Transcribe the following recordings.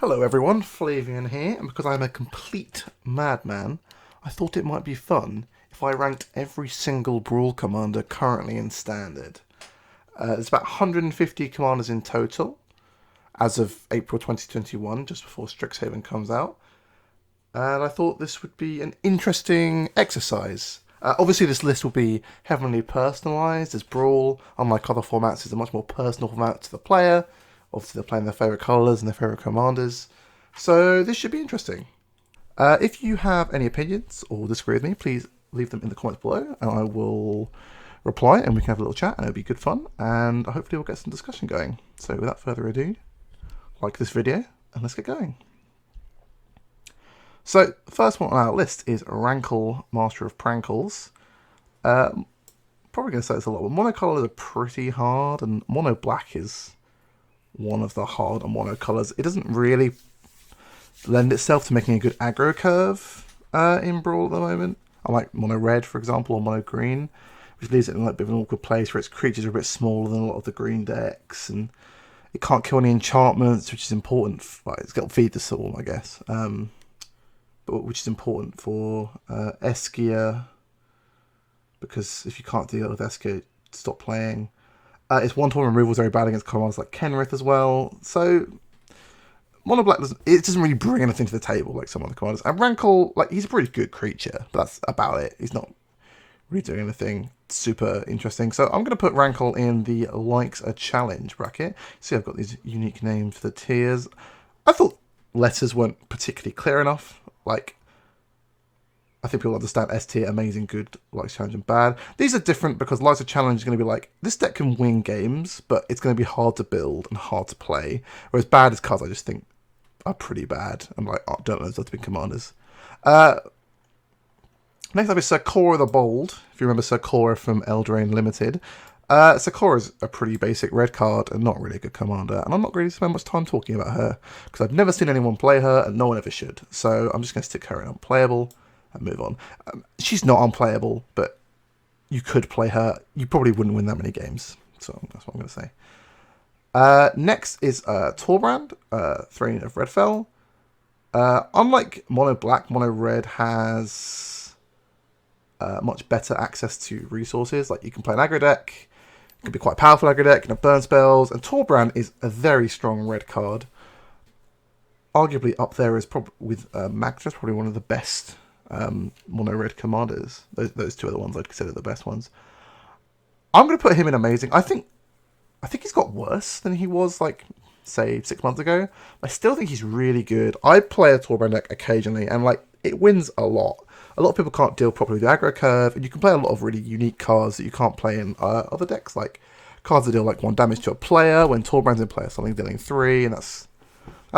Hello everyone, Flavian here, and because I'm a complete madman, I thought it might be fun if I ranked every single Brawl Commander currently in Standard. There's about 150 commanders in total, as of April 2021, just before Strixhaven comes out. And I thought this would be an interesting exercise. Obviously this list will be heavily personalised, as Brawl, unlike other formats, is a much more personal format to the player. Obviously they're playing their favourite colours and their favourite commanders. So this should be interesting. If you have any opinions or disagree with me, please leave them in the comments below and I will reply and we can have a little chat and it'll be good fun and hopefully we'll get some discussion going. So without further ado, like this video and let's get going. So the first one on our list is Rankle, Master of Prankles. Probably going to say this a lot, but monocolours are pretty hard and mono black is one of the harder mono colours. It doesn't really lend itself to making a good aggro curve in Brawl at the moment. Unlike mono red, for example, or mono green, which leaves it in like a bit of an awkward place where its creatures are a bit smaller than a lot of the green decks, and it can't kill any enchantments, which is important. It's got to feed the soul, I guess, but which is important for Eskia, because if you can't deal with Eskia, stop playing. Its one-to-one removal is very bad against commanders like Kenrith as well. So mono black doesn't really bring anything to the table like some other commanders. And Rankle, like, he's a pretty good creature, but that's about it. He's not really doing anything super interesting. So I'm going to put Rankle in the likes a challenge bracket. See, I've got these unique names for the tiers. I thought letters weren't particularly clear enough. Like, I think people understand S tier, amazing, good, likes challenge, and bad. These are different because likes a challenge is going to be like, this deck can win games, but it's going to be hard to build and hard to play. Whereas bad is cards I just think are pretty bad and like don't know those to be commanders. Next up is Sakura the Bold. If you remember Sakura from Eldraine Limited. Sakura is a pretty basic red card and not really a good commander. And I'm not going to spend much time talking about her because I've never seen anyone play her and no one ever should. So I'm just going to stick her in unplayable and move on. She's not unplayable, but you could play her. You probably wouldn't win that many games. So that's what I'm going to say. Next is Torbrand, Throne of Redfell. Unlike Mono Black, Mono Red has much better access to resources. Like, you can play an aggro deck, it can be quite a powerful aggro deck, you can have burn spells, and Torbrand is a very strong red card. Arguably up there is probably with Magdra's probably one of the best mono red commanders. Those two are the ones I'd consider the best ones. I'm going to put him in amazing. I think he's got worse than he was, like, say, 6 months ago. I still think he's really good. I play a Torbrand deck occasionally, and like, it wins a lot. A lot of people can't deal properly with the aggro curve, and you can play a lot of really unique cards that you can't play in other decks, like cards that deal like 1 damage to a player when Torbrand's in play, something dealing 3, and that's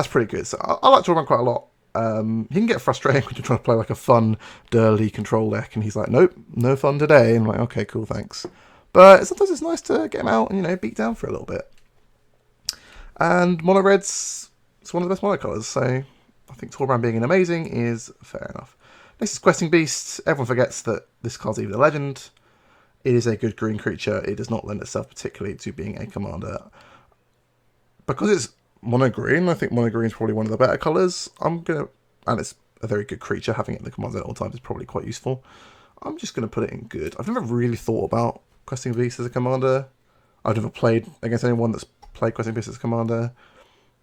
pretty good. So I like Torbrand quite a lot. He can get frustrating when you're trying to play like a fun, dirty control deck, and he's like, nope, no fun today. And I'm like, okay, cool, thanks. But sometimes it's nice to get him out and, you know, beat down for a little bit. And mono red's, it's one of the best mono colours, so I think Torbrand being an amazing is fair enough. Next is Questing Beast. Everyone forgets that this card's even a legend. It is a good green creature. It does not lend itself particularly to being a commander. Because it's mono green, I think mono green is probably one of the better colours. And it's a very good creature. Having it in the commander at all times is probably quite useful. I'm just going to put it in good. I've never really thought about Questing Beast as a commander. I've never played against anyone that's played Questing Beast as a commander.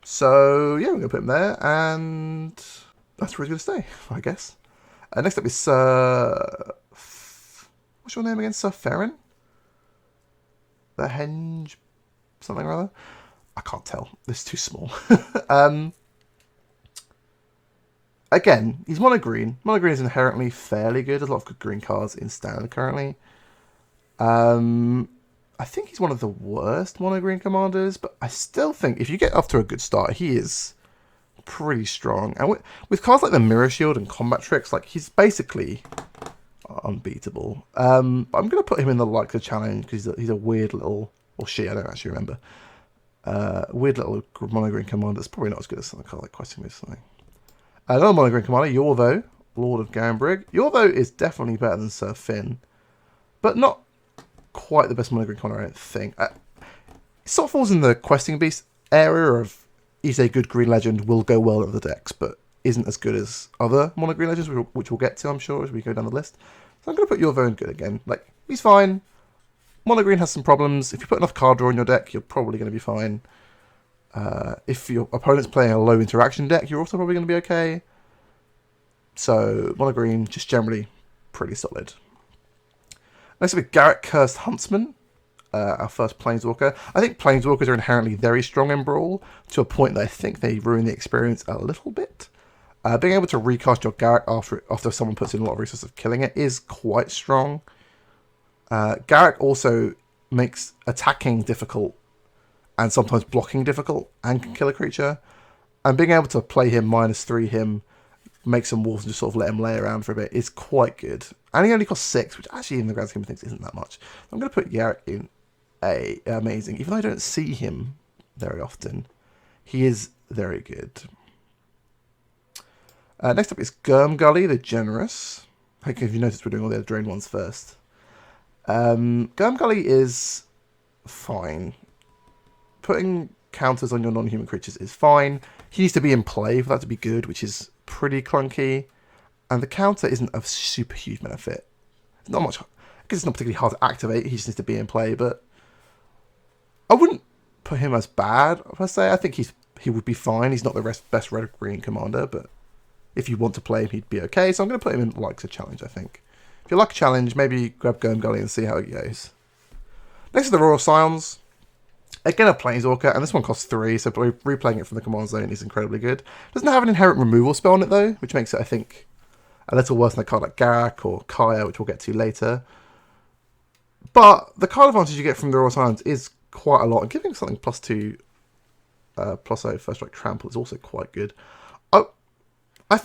So yeah, we're going to put him there, and that's where he's going to stay, I guess. Next up is what's your name again? Sir Ferrin? The Henge something or other? I can't tell. This is too small. Again, he's mono green. Mono green is inherently fairly good. There's a lot of good green cards in Standard currently. I think he's one of the worst mono green commanders, but I still think if you get off to a good start, he is pretty strong. And with cards like the Mirror Shield and Combat Tricks, like, he's basically unbeatable. But I'm going to put him in the like the challenge because he's a weird little, or she, I don't actually remember. Weird little mono green commander that's probably not as good as something like Questing Beast or something. Another mono green commander, Yorvo, Lord of Gambrig. Yorvo is definitely better than Sir Finn, but not quite the best mono green commander, I don't think. It sort of falls in the Questing Beast area of is a good green legend, will go well in the decks, but isn't as good as other mono green legends, which we'll get to, I'm sure, as we go down the list. So I'm going to put Jovari good again. Like, he's fine. Mono green has some problems. If you put enough card draw in your deck, you're probably going to be fine. If your opponent's playing a low interaction deck, you're also probably going to be okay. So, mono green, just generally pretty solid. Next up, Garrett Cursed Huntsman, our first Planeswalker. I think Planeswalkers are inherently very strong in Brawl, to a point that I think they ruin the experience a little bit. Being able to recast your Garrett after someone puts in a lot of resources of killing it is quite strong. Garrett also makes attacking difficult and sometimes blocking difficult and can kill a creature. And being able to play him -3 him, make some wolves and just sort of let him lay around for a bit is quite good. And he only costs 6, which actually in the grand scheme of things isn't that much. I'm going to put Garrett in amazing. Even though I don't see him very often, he is very good. Next up is Gurmgully the Generous. I think if you noticed, we're doing all the other drain ones first. Gurmgully is fine. Putting counters on your non-human creatures is fine. He needs to be in play for that to be good, which is pretty clunky. And the counter isn't of super huge benefit. It's not much, because it's not particularly hard to activate. He just needs to be in play, but I wouldn't put him as bad, per se. I think he would be fine. He's not the best red-green commander, but if you want to play him, he'd be okay. So I'm going to put him in likes a challenge, I think. If you like a challenge, maybe grab Gurmgully and see how it goes. Next is the Royal Scions. Again, a Planeswalker, and this one costs 3, so replaying it from the command zone is incredibly good. Doesn't have an inherent removal spell on it, though, which makes it, I think, a little worse than a card like Garrett or Kaya, which we'll get to later. But the card advantage you get from the Royal Scions is quite a lot, and giving something +2, +0 first strike trample is also quite good.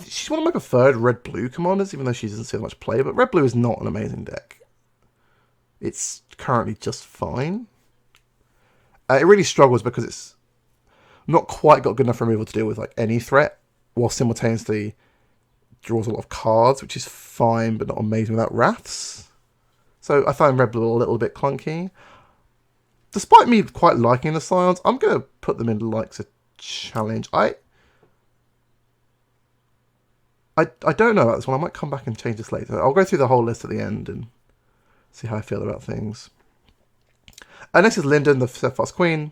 She's one of my preferred red-blue commanders, even though she doesn't see that much play, but red-blue is not an amazing deck. It's currently just fine. It really struggles because it's not quite got good enough removal to deal with like any threat, while simultaneously draws a lot of cards, which is fine, but not amazing without wraths. So I find red-blue a little bit clunky. Despite me quite liking the Scions, I'm going to put them in likes a challenge. I don't know about this one. I might come back and change this later. I'll go through the whole list at the end and see how I feel about things. Next is Linden, the Steadfast Queen.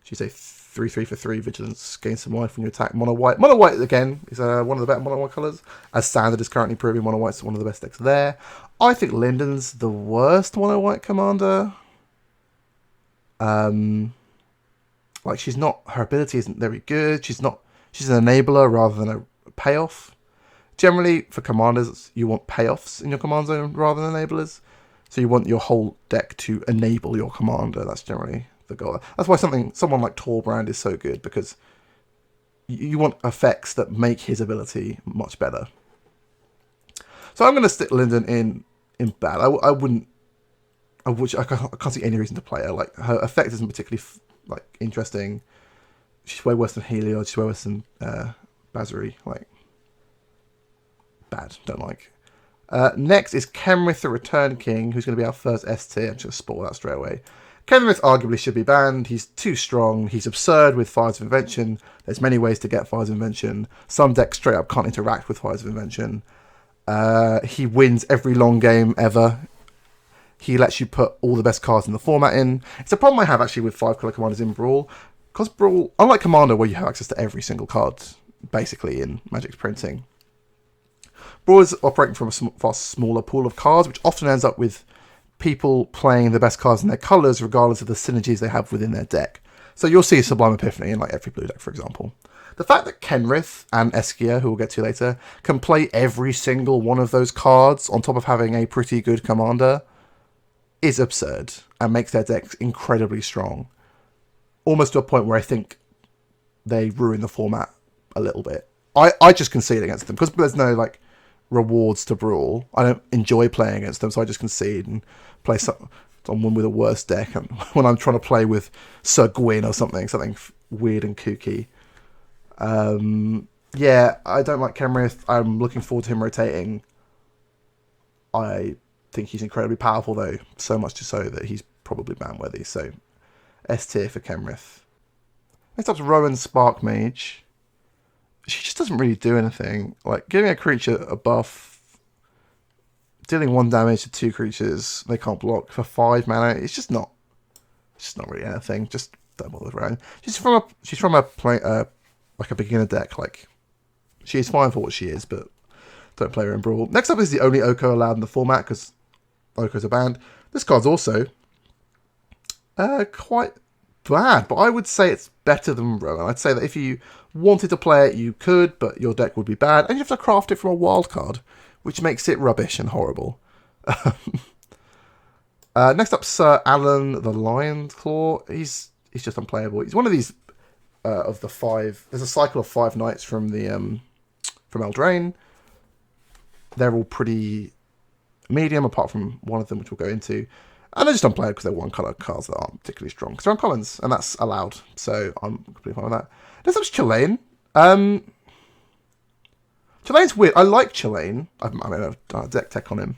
She's a 3/3 for 3 vigilance, gain some life when you attack. Mono white. Mono white again is one of the better mono white colours. As standard is currently proving, mono white's one of the best decks there. I think Linden's the worst mono white commander. Like she's not, her ability isn't very good. She's an enabler rather than a payoff. Generally, for commanders, you want payoffs in your command zone rather than enablers. So you want your whole deck to enable your commander. That's generally the goal. That's why someone like Torbrand is so good, because you want effects that make his ability much better. So I'm going to stick Linden in bad. I can't see any reason to play her. Like, her effect isn't particularly interesting. She's way worse than Heliod. She's way worse than Basari. Like, bad. Don't like. Next is Kenrith the Return King, who's going to be our first S tier. I'm just going to spoil that straight away. Kenrith arguably should be banned. He's too strong. He's absurd with Fires of Invention. There's many ways to get Fires of Invention. Some decks straight up can't interact with Fires of Invention. He wins every long game ever. He lets you put all the best cards in the format in. It's a problem I have actually with 5-colour commanders in Brawl. Because Brawl, unlike Commander where you have access to every single card, basically in Magic's printing, Brawl is operating from a far smaller pool of cards, which often ends up with people playing the best cards in their colours, regardless of the synergies they have within their deck. So you'll see Sublime Epiphany in like every blue deck, for example. The fact that Kenrith and Eskia, who we'll get to later, can play every single one of those cards on top of having a pretty good commander is absurd and makes their decks incredibly strong. Almost to a point where I think they ruin the format a little bit. I just concede against them because there's no like rewards to Brawl. I don't enjoy playing against them, so I just concede and play someone with a worse deck. And when I'm trying to play with Sir Gwyn or something weird and kooky. Yeah, I don't like Kenrith. I'm looking forward to him rotating. I think he's incredibly powerful, though, so much so that he's probably ban-worthy. So, S tier for Kenrith. Next up's Rowan Spark Mage. She just doesn't really do anything. Like, giving a creature a buff, dealing 1 damage to 2 creatures they can't block for 5 mana, it's just not really anything. Just don't bother around. She's from like a beginner deck. Like, she is fine for what she is, but don't play her in Brawl. Next up is the only Oko allowed in the format, because Okos are banned. This card's also quite bad, but I would say it's better than Rowan. I'd say that if you wanted to play it, you could, but your deck would be bad, and you have to craft it from a wild card, which makes it rubbish and horrible. Next up, Sir Alan the Lion's Claw. He's just unplayable. He's one of these of the 5. There's a cycle of 5 knights from the from Eldraine. They're all pretty medium, apart from one of them, which we'll go into. And they're just unplayable because they're 1-colour cards that aren't particularly strong. Because they're uncommons, and that's allowed. So I'm completely fine with that. Next up's Chillane. Chillane's weird. I like Chillane. I mean, a deck tech on him.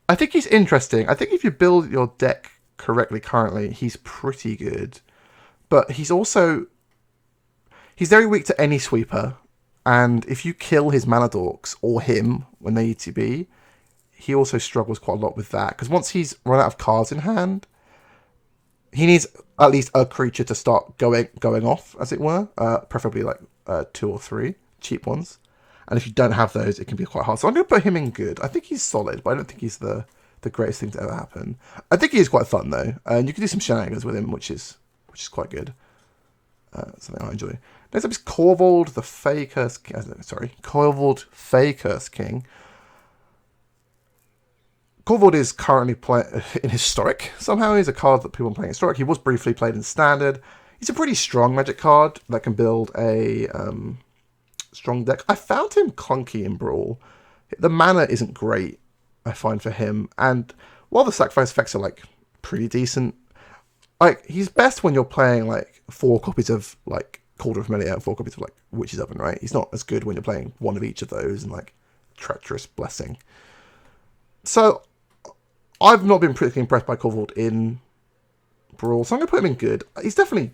I think he's interesting. I think if you build your deck correctly currently, he's pretty good. But he's very weak to any sweeper. And if you kill his mana dorks, or him, when they ETB, he also struggles quite a lot with that. Because once he's run out of cards in hand, he needs at least a creature to start going off, as it were. Preferably like 2 or 3 cheap ones. And if you don't have those, it can be quite hard. So I'm going to put him in good. I think he's solid, but I don't think he's the greatest thing to ever happen. I think he is quite fun, though. And you can do some shenanigans with him, which is quite good. Something I enjoy. Next up is Corvod the Curse King. Corvod Fey Curse King. Corvod is currently in Historic. Somehow he's a card that people are playing Historic. He was briefly played in Standard. He's a pretty strong Magic card that can build a strong deck. I found him clunky in Brawl. The mana isn't great, I find, for him. And while the sacrifice effects are like pretty decent, like he's best when you're playing like 4 copies of like Cauldron of Familiar, 4 copies of like Witch's Oven, right? He's not as good when you're playing one of each of those and like Treacherous Blessing. So I've not been particularly impressed by Corvod in Brawl, so I'm gonna put him in good. He's definitely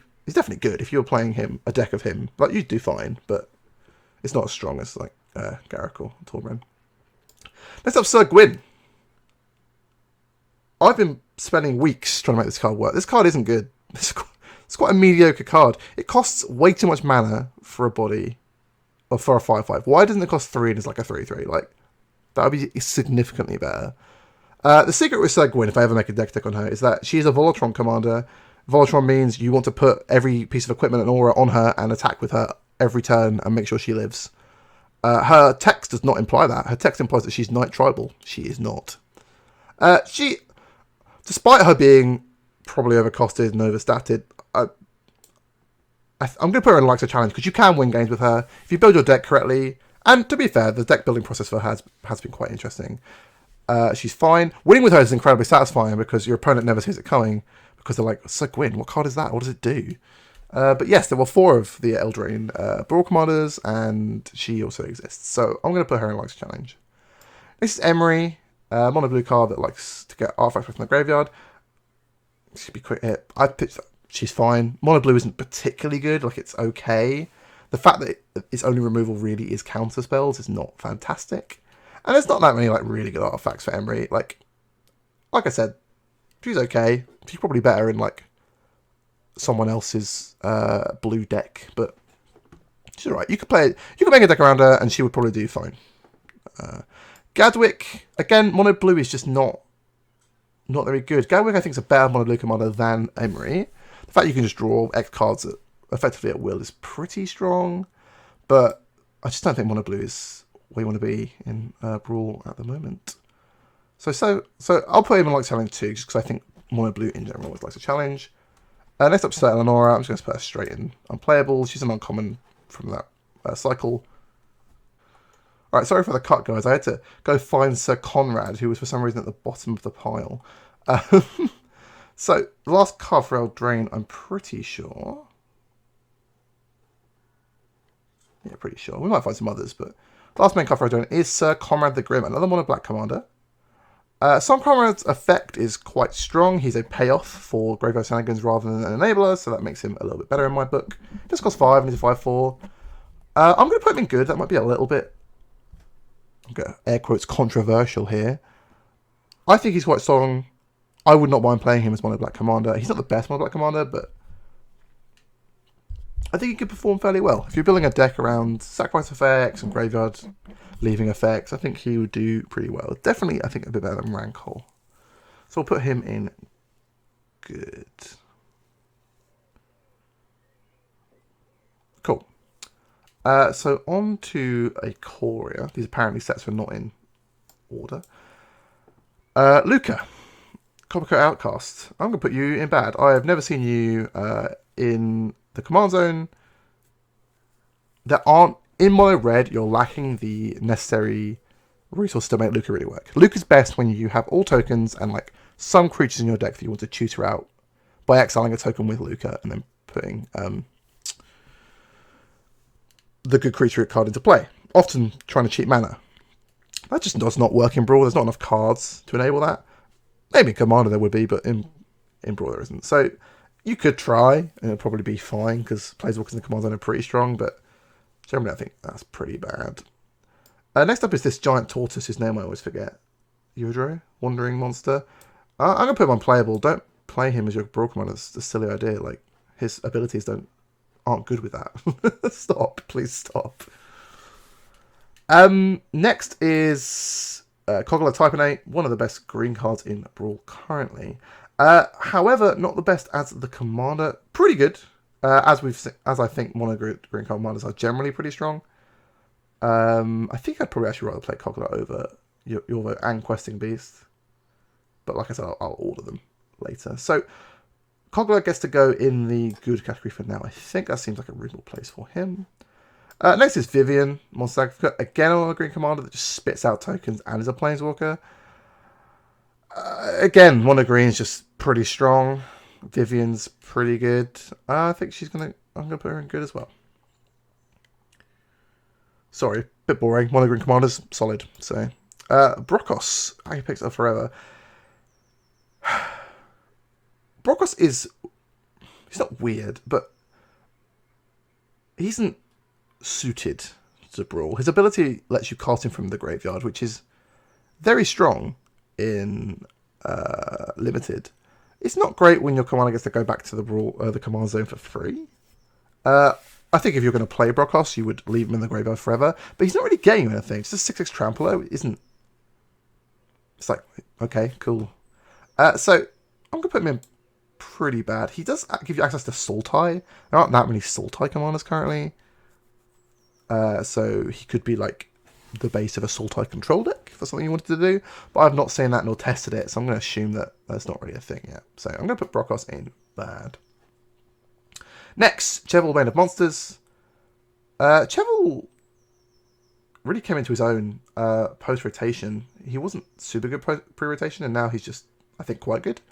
good if you're playing him, a deck of him. Like, you'd do fine, but it's not as strong as like Garrett or Torben. Next up, Sir Gwyn. I've been spending weeks trying to make this card work. This card isn't good. It's quite a mediocre card. It costs way too much mana for a body, or for a 5/5. Why doesn't it cost 3 and it's like a 3/3? Like, that would be significantly better. The secret with Sir Gwyn, if I ever make a deck on her, is that she's a Voltron commander. Voltron means you want to put every piece of equipment and aura on her and attack with her every turn and make sure she lives. Her text does not imply that. Her text implies that she's Knight Tribal. She is not. Despite her being probably overcosted and overstated, I'm going to put her in Likes of Challenge, because you can win games with her if you build your deck correctly. And to be fair, the deck building process for her has been quite interesting. She's fine. Winning with her is incredibly satisfying because your opponent never sees it coming, because they're like, Sir Gwyn, what card is that? What does it do? But yes, there were 4 of the Eldraine Brawl Commanders, and she also exists. So I'm going to put her in Likes of Challenge. This is Emery, mono blue card that likes to get artifacts from the graveyard. She'd be quick hit. I pitched that. She's fine. Mono blue isn't particularly good. Like, it's okay. The fact that its only removal really is counter spells is not fantastic. And there's not that many like really good artifacts for Emery. Like I said, she's okay. She's probably better in like someone else's blue deck, but she's alright. You could make a deck around her, and she would probably do fine. Gadwick, again, mono blue is just not very good. Gadwick, I think, is a better mono blue commander than Emery. The fact you can just draw X cards effectively at will is pretty strong, but I just don't think mono blue is where you want to be in Brawl at the moment. So I'll put him in like challenge 2, just because I think mono blue in general always likes a challenge. Next up, Elenora. I'm just going to put her straight in unplayable. She's an uncommon from that cycle. Alright, sorry for the cut, guys. I had to go find Sir Conrad, who was for some reason at the bottom of the pile. So, the last card for Eldraine, I'm pretty sure. Yeah, pretty sure. We might find some others, but the last main card for Eldraine is Sir Conrad the Grim, another mono black commander. Some Comrade's effect is quite strong. He's a payoff for Graveyard Shenanigans rather than an enabler, so that makes him a little bit better in my book. Just costs 5 and he's a 5/4. I'm going to put him in good. That might be a little bit, I'm going to air quotes, controversial here. I think he's quite strong. I would not mind playing him as Mono Black Commander. He's not the best Mono Black Commander, but I think he could perform fairly well. If you're building a deck around sacrifice effects and graveyard leaving effects, I think he would do pretty well. Definitely, I think, a bit better than Rankle. So we'll put him in good. Cool. So on to a Courier. These apparently sets were not in order. Luca. Coppercoat Outcast. I'm going to put you in bad. I have never seen you in the command zone. There aren't, in mono red, you're lacking the necessary resources to make Luca really work. Luca's best when you have all tokens and like some creatures in your deck that you want to tutor out by exiling a token with Luca and then putting the good creature card into play. Often trying to cheat mana. That just does not work in Brawl. There's not enough cards to enable that. Maybe in Commander there would be, but in Brawl there isn't. So you could try, and it'll probably be fine, because Planeswalkers in the command zone are pretty strong, but generally I think that's pretty bad. Next up is this giant tortoise, whose name I always forget. Yudro? Wandering Monster. I'm going to put him on playable. Don't play him as your Brawl Commander. That's a silly idea. Like, his abilities aren't good with that. Stop. Please stop. Next is Kogla Typinate, one of the best green cards in Brawl currently. However, not the best as the commander. Pretty good, as I think mono green commanders are generally pretty strong. I think I'd probably actually rather play Kogla over Yorvo and Questing Beast, but like I said, I'll order them later. So Kogla gets to go in the good category for now. I think that seems like a reasonable place for him. Next is Vivian Monsta, again on a green commander that just spits out tokens and is a planeswalker. Again, mono green is just pretty strong. Vivian's pretty good. I think I'm gonna put her in good as well. Sorry, bit boring. Mono green commanders, solid. So, Brokos, I picked up forever. Brokos he's not weird, but he isn't suited to Brawl. His ability lets you cast him from the graveyard, which is very strong in Limited. It's not great when your commander gets to go back to the command zone for free. I think if you're going to play Brokos, you would leave him in the graveyard forever, but he's not really getting anything. It's just 6/6 Trampler. It's like, okay, cool. So I'm going to put him in pretty bad. He does give you access to Sultai. There aren't that many Sultai commanders currently. So he could be like the base of a Sultai control deck if that's something you wanted to do. But I've not seen that nor tested it, so I'm going to assume that that's not really a thing yet. So I'm going to put Brokos in bad. Next, Chevel, Bane of Monsters. Chevel really came into his own post-rotation. He wasn't super good pre-rotation, and now he's just, I think, quite good.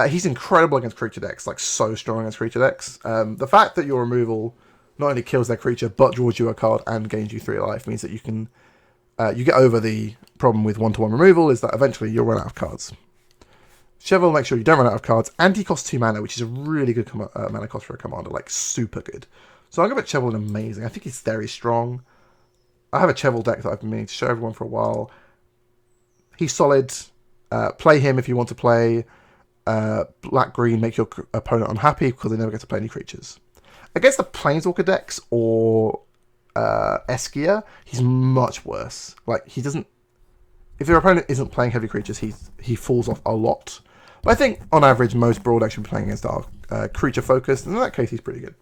He's incredible against creature decks, like so strong against creature decks. The fact that your removal not only kills their creature, but draws you a card and gains you 3 life means that you can you get over the problem with 1/1 removal, is that eventually you'll run out of cards. Chevel makes sure you don't run out of cards, and he costs 2 mana, which is a really good mana cost for a commander, like super good. So I'm going to put Chevel in amazing. I think he's very strong. I have a Chevel deck that I've been meaning to show everyone for a while. He's solid. Play him if you want to play black-green, make your opponent unhappy because they never get to play any creatures. Against the Planeswalker decks or Eskia, he's much worse. Like, he doesn't... If your opponent isn't playing heavy creatures, he falls off a lot. But I think, on average, most Brawl decks should be playing against are creature-focused, and in that case, he's pretty good.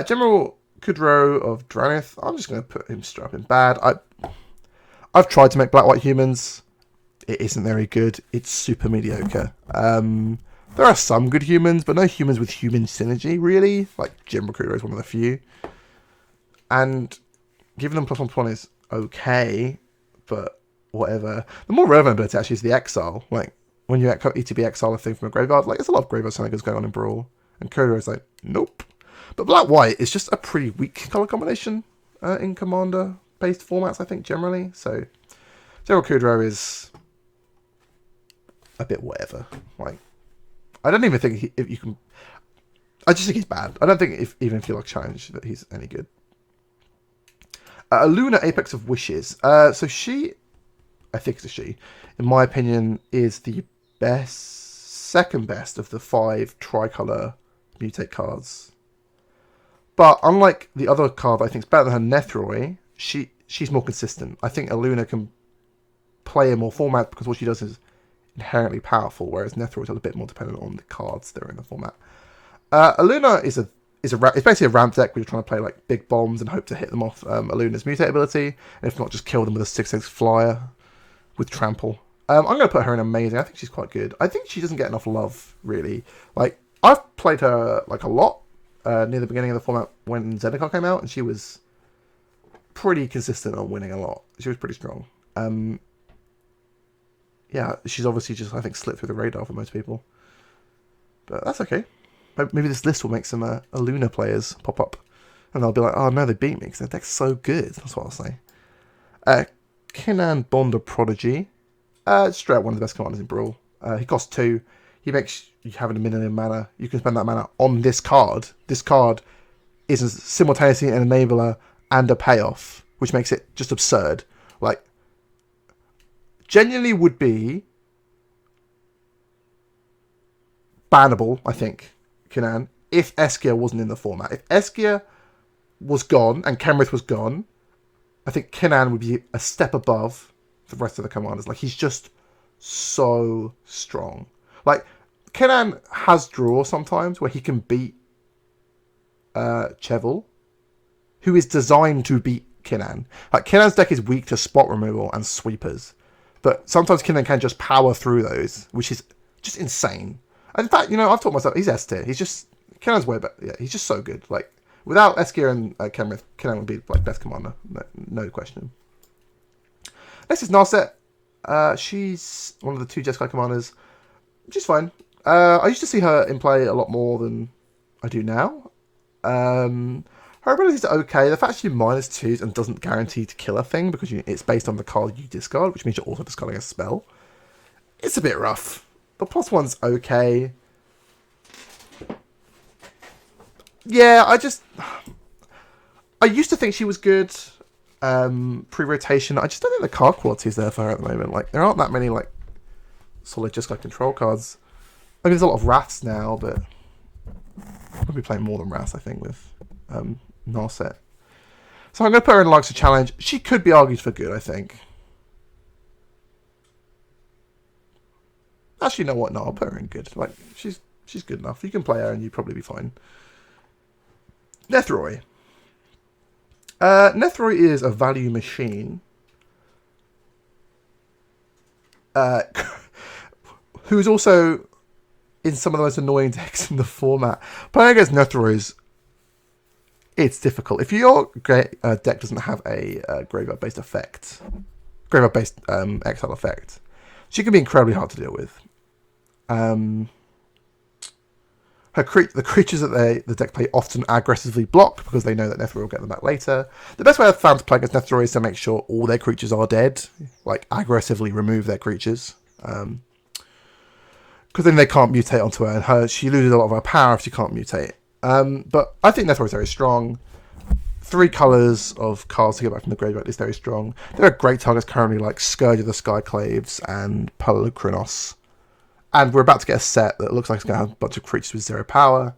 General Kudro of Dranith, I'm just going to put him straight up in bad. I've tried to make black-white humans. It isn't very good. It's super mediocre. There are some good humans, but no humans with human synergy, really. Like, General Kudro is one of the few. And giving them +1/+1 is okay, but whatever. The more relevant ability actually is the Exile. Like, when you ETB Exile a thing from a graveyard, like, there's a lot of graveyard shenanigans going on in Brawl. And Kudro is like, nope. But black-white is just a pretty weak colour combination in Commander-based formats, I think, generally. So, General Kudro is a bit whatever. Like, I don't even think if you can. I just think he's bad. I don't think even if you like challenge that he's any good. Luna Apex of Wishes. So she, I think it's a she, in my opinion, is the second best of the 5 tricolor mutate cards. But unlike the other card that I think is better than her, Nethroy, she's more consistent. I think Luna can play in more formats because what she does is inherently powerful, whereas Nethroy is a bit more dependent on the cards that are in the format. Luna is it's basically a ramp deck where you're trying to play like big bombs and hope to hit them off Luna's mutate ability, and if not, just kill them with a 6/6 flyer with trample. I'm going to put her in amazing. I think she's quite good. I think she doesn't get enough love, really. Like, I've played her like a lot near the beginning of the format when Zerda came out, and she was pretty consistent on winning a lot. She was pretty strong. Yeah, she's obviously just, I think, slipped through the radar for most people. But that's okay. Maybe this list will make some Luna players pop up. And they'll be like, oh no, they beat me because their deck's so good. That's what I'll say. Kinan Bond of Prodigy. Straight up one of the best commanders in Brawl. He costs 2. He makes you having a million mana. You can spend that mana on this card. This card is simultaneously an enabler and a payoff, which makes it just absurd. Like, genuinely would be bannable, I think, Kinan, if Eskia wasn't in the format. If Eskia was gone and Kenrith was gone, I think Kinan would be a step above the rest of the commanders. Like, he's just so strong. Like, Kinan has draw sometimes where he can beat Chevel, who is designed to beat Kinan. Like, Kinan's deck is weak to spot removal and sweepers, but sometimes Kinan can just power through those, which is just insane. And in fact, you know, I've taught myself, he's S tier. He's just, Kinan's way better. Yeah, he's just so good. Like, without Eskia and Kenrith, Kinan would be, like, best commander. No question. Next is Narset. She's one of the 2 Jeskai commanders. She's fine. I used to see her in play a lot more than I do now. Her abilities are okay. The fact she -2s and doesn't guarantee to kill a thing because it's based on the card you discard, which means you're also discarding a spell. It's a bit rough. The +1's okay. Yeah, I used to think she was good pre-rotation. I just don't think the card quality is there for her at the moment. Like, there aren't that many like solid just like control cards. I mean, there's a lot of Wraths now, but I'll be playing more than Wraths, I think, with Narset. So I'm going to put her in likes of challenge. She could be argued for good, I think. Actually, you know what? No, I'll put her in good. Like, she's good enough. You can play her and you'd probably be fine. Nethroy. Nethroy is a value machine. Who's also in some of the most annoying decks in the format. Playing against Nethroy it's difficult. If your deck doesn't have a graveyard-based effect, graveyard-based exile effect, she can be incredibly hard to deal with. The creatures that the deck play often aggressively block because they know that Nethroy will get them back later. The best way I've found to play against Nethroy is to make sure all their creatures are dead, like aggressively remove their creatures, because then they can't mutate onto her, and she loses a lot of her power if she can't mutate. But I think Nethroy is very strong. 3 colours of cards to get back from the graveyard is very strong. There are great targets currently like Scourge of the Skyclaves and Palukronos. And we're about to get a set that looks like it's going to have a bunch of creatures with 0 power.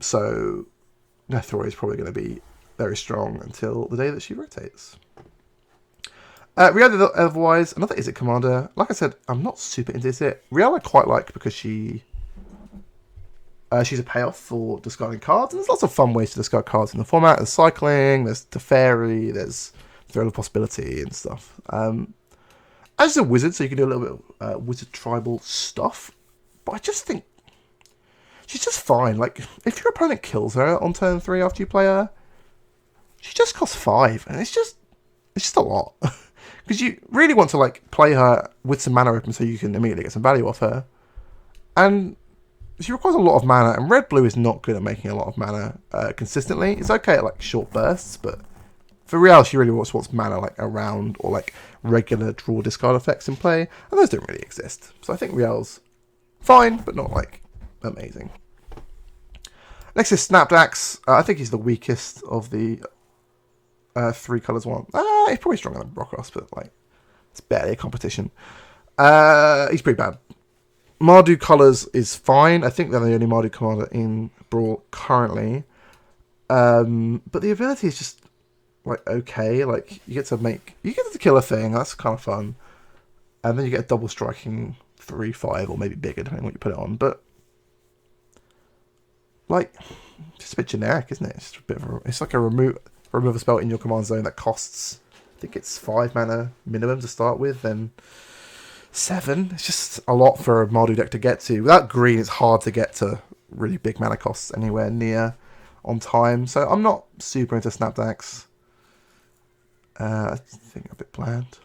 So Nethroy is probably going to be very strong until the day that she rotates. Rihanna, otherwise, another Izzet commander. Like I said, I'm not super into Izzet. Rihanna I quite like because she's a payoff for discarding cards. And there's lots of fun ways to discard cards in the format. There's cycling, there's Teferi, there's Threat of Possibility and stuff. As a wizard, so you can do a little bit of wizard tribal stuff. But I just think she's just fine. Like, if your opponent kills her on turn 3 after you play her, she just costs 5. And it's just a lot. Because you really want to like play her with some mana open so you can immediately get some value off her. And she requires a lot of mana, and red-blue is not good at making a lot of mana consistently. It's okay at like short bursts, but For Riel, she really wants mana like around or like regular draw discard effects in play, and those don't really exist. So I think Riel's fine, but not like amazing. Next is Snapdax. I think he's the weakest of the 3 colours one. He's probably stronger than Brockos, but like it's barely a competition. He's pretty bad. Mardu colours is fine. I think they're the only Mardu commander in Brawl currently. But the ability is just like okay. Like you get to kill a thing. That's kind of fun. And then you get a double striking 3/5 or maybe bigger depending on what you put it on. But like, just a bit generic, isn't it? It's just a bit of it's like a remove a spell in your command zone that costs, I think it's 5 mana minimum to start with, then 7. It's just a lot for a Mardu deck to get to. Without green, it's hard to get to really big mana costs anywhere near on time. So I'm not super into Snapdax. I think a bit bland.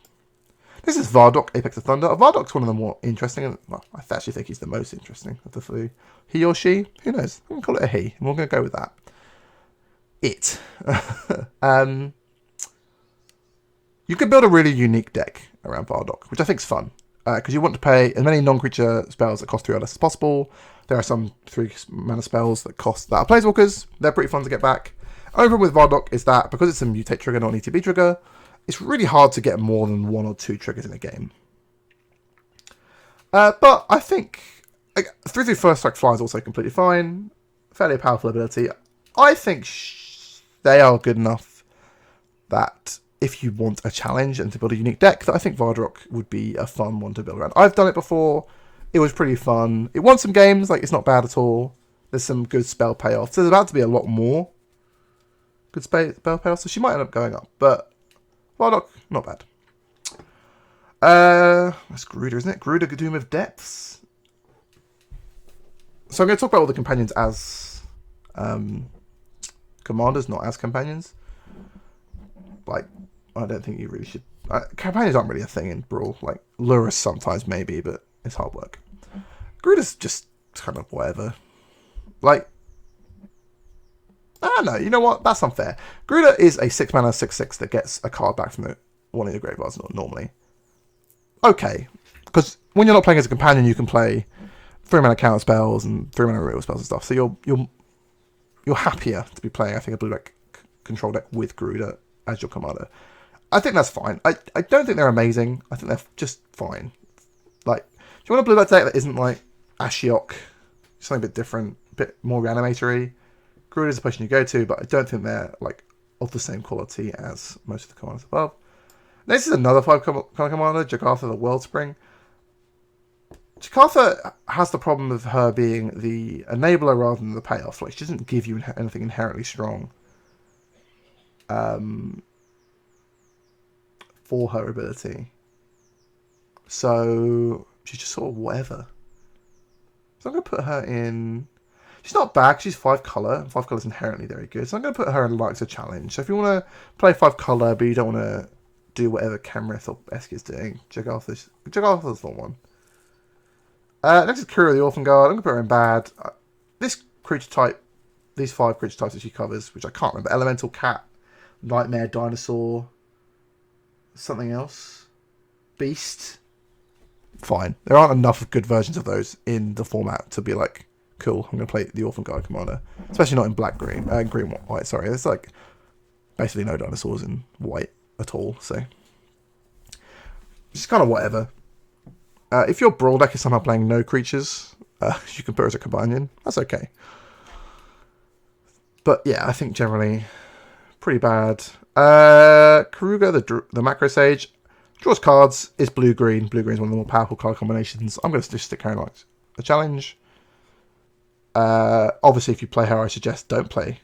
This is Vardok, Apex of Thunder. Vardok's one of the more interesting. Well, I actually think he's the most interesting of the 3. He or she? Who knows? I'm going to call it a he, and we're going to go with that. It. You could build a really unique deck around Vardok, which I think is fun. Because you want to play as many non-creature spells that cost 3 or less as possible. There are some 3 mana spells that are Planeswalkers. They're pretty fun to get back. Only problem with Vardok is that because it's a mutate trigger, not an ETB trigger, it's really hard to get more than 1 or 2 triggers in a game. But I think 3/3 First Strike Fly is also completely fine. Fairly powerful ability. I think they are good enough that if you want a challenge and to build a unique deck, that I think Vardok would be a fun one to build around. I've done it before. It was pretty fun. It won some games. Like, it's not bad at all. There's some good spell payoffs. There's about to be a lot more good spell payoffs, so she might end up going up. But Vardok, not bad. That's Garuda, isn't it? Garuda, Doom of Depths. So I'm going to talk about all the companions as commanders, not as companions. Like, I don't think you really should. Companions aren't really a thing in Brawl. Like, Louris sometimes maybe, but it's hard work. Garuda's just kind of whatever. Like, I don't know. You know what? That's unfair. Garuda is a 6 mana 6/6 that gets a card back from one of your graveyards normally. Okay, because when you're not playing as a companion, you can play 3 mana counter spells and 3 mana real spells and stuff. So you're happier to be playing, I think, a blue deck control deck with Garuda as your commander. I think that's fine. I don't think they're amazing. I think they're just fine. Like, if you want a blue deck that isn't like Ashiok, something a bit different, a bit more reanimatory, Garuda's the person you go to, but I don't think they're like of the same quality as most of the commanders above. Next is another 5 color commander, Jakartha the Wellspring. Jakartha has the problem of her being the enabler rather than the payoff. Like, she doesn't give you anything inherently strong for her ability. So she's just sort of whatever. So I'm going to put her in... She's not bad, she's 5 colour, and 5 colour is inherently very good. So I'm going to put her in like a challenge. So if you want to play 5 colour, but you don't want to do whatever Camrith or Esk is doing, Jakartha's the one. Next is Kura the Orphan Guard. I'm going to put her in bad. This creature type, these 5 creature types that she covers, which I can't remember. Elemental Cat, Nightmare, Dinosaur, something else. Beast. Fine. There aren't enough good versions of those in the format to be like, cool, I'm going to play the Orphan Guard commander. Especially not in green, white, sorry. There's like basically no dinosaurs in white at all, so just kind of whatever. If your Brawl deck is somehow playing no creatures, you can put her as a companion. That's okay. But yeah, I think generally pretty bad. Karuga, the Macro Sage, draws cards, is blue-green. Blue-green is one of the more powerful card combinations. I'm going to just stick her in like a challenge. Obviously, if you play her, I suggest don't play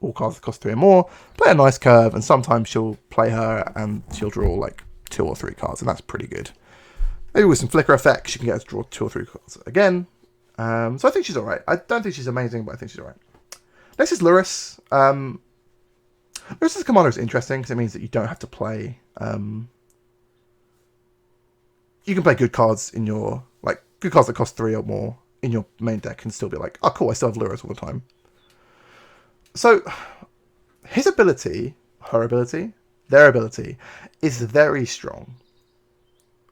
all cards that cost 3 or more. Play a nice curve, and sometimes she'll play her and she'll draw like 2 or 3 cards, and that's pretty good. Maybe with some flicker effects, you can get her to draw 2 or 3 cards again. So I think she's alright. I don't think she's amazing, but I think she's alright. Next is Louris. Louris' commander is interesting because it means that you don't have to play... you can play good cards in your... like, good cards that cost 3 or more in your main deck and still be like, oh cool, I still have Louris all the time. So, her ability their ability is very strong.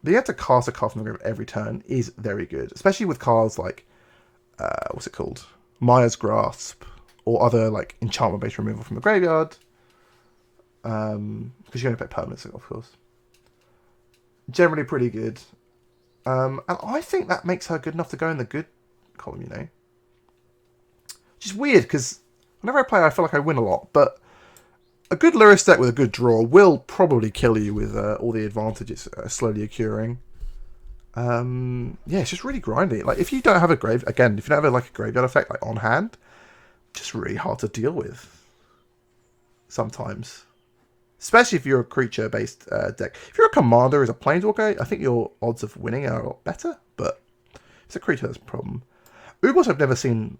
Being able to cast a card from the grave every turn is very good, especially with cards like, what's it called? Maya's Grasp, or other like enchantment-based removal from the graveyard. Because you only play permanents, of course. Generally pretty good. And I think that makes her good enough to go in the good column, you know. Which is weird, because whenever I play her, I feel like I win a lot, but a good Louris deck with a good draw will probably kill you with all the advantages slowly occurring. Yeah, it's just really grindy. Like, if you don't have a if you don't have a graveyard effect like on hand, just really hard to deal with sometimes. Especially if you're a creature-based deck. If you're a commander as a planeswalker, I think your odds of winning are a lot better, but it's a creature that's a problem. Ubers I've never seen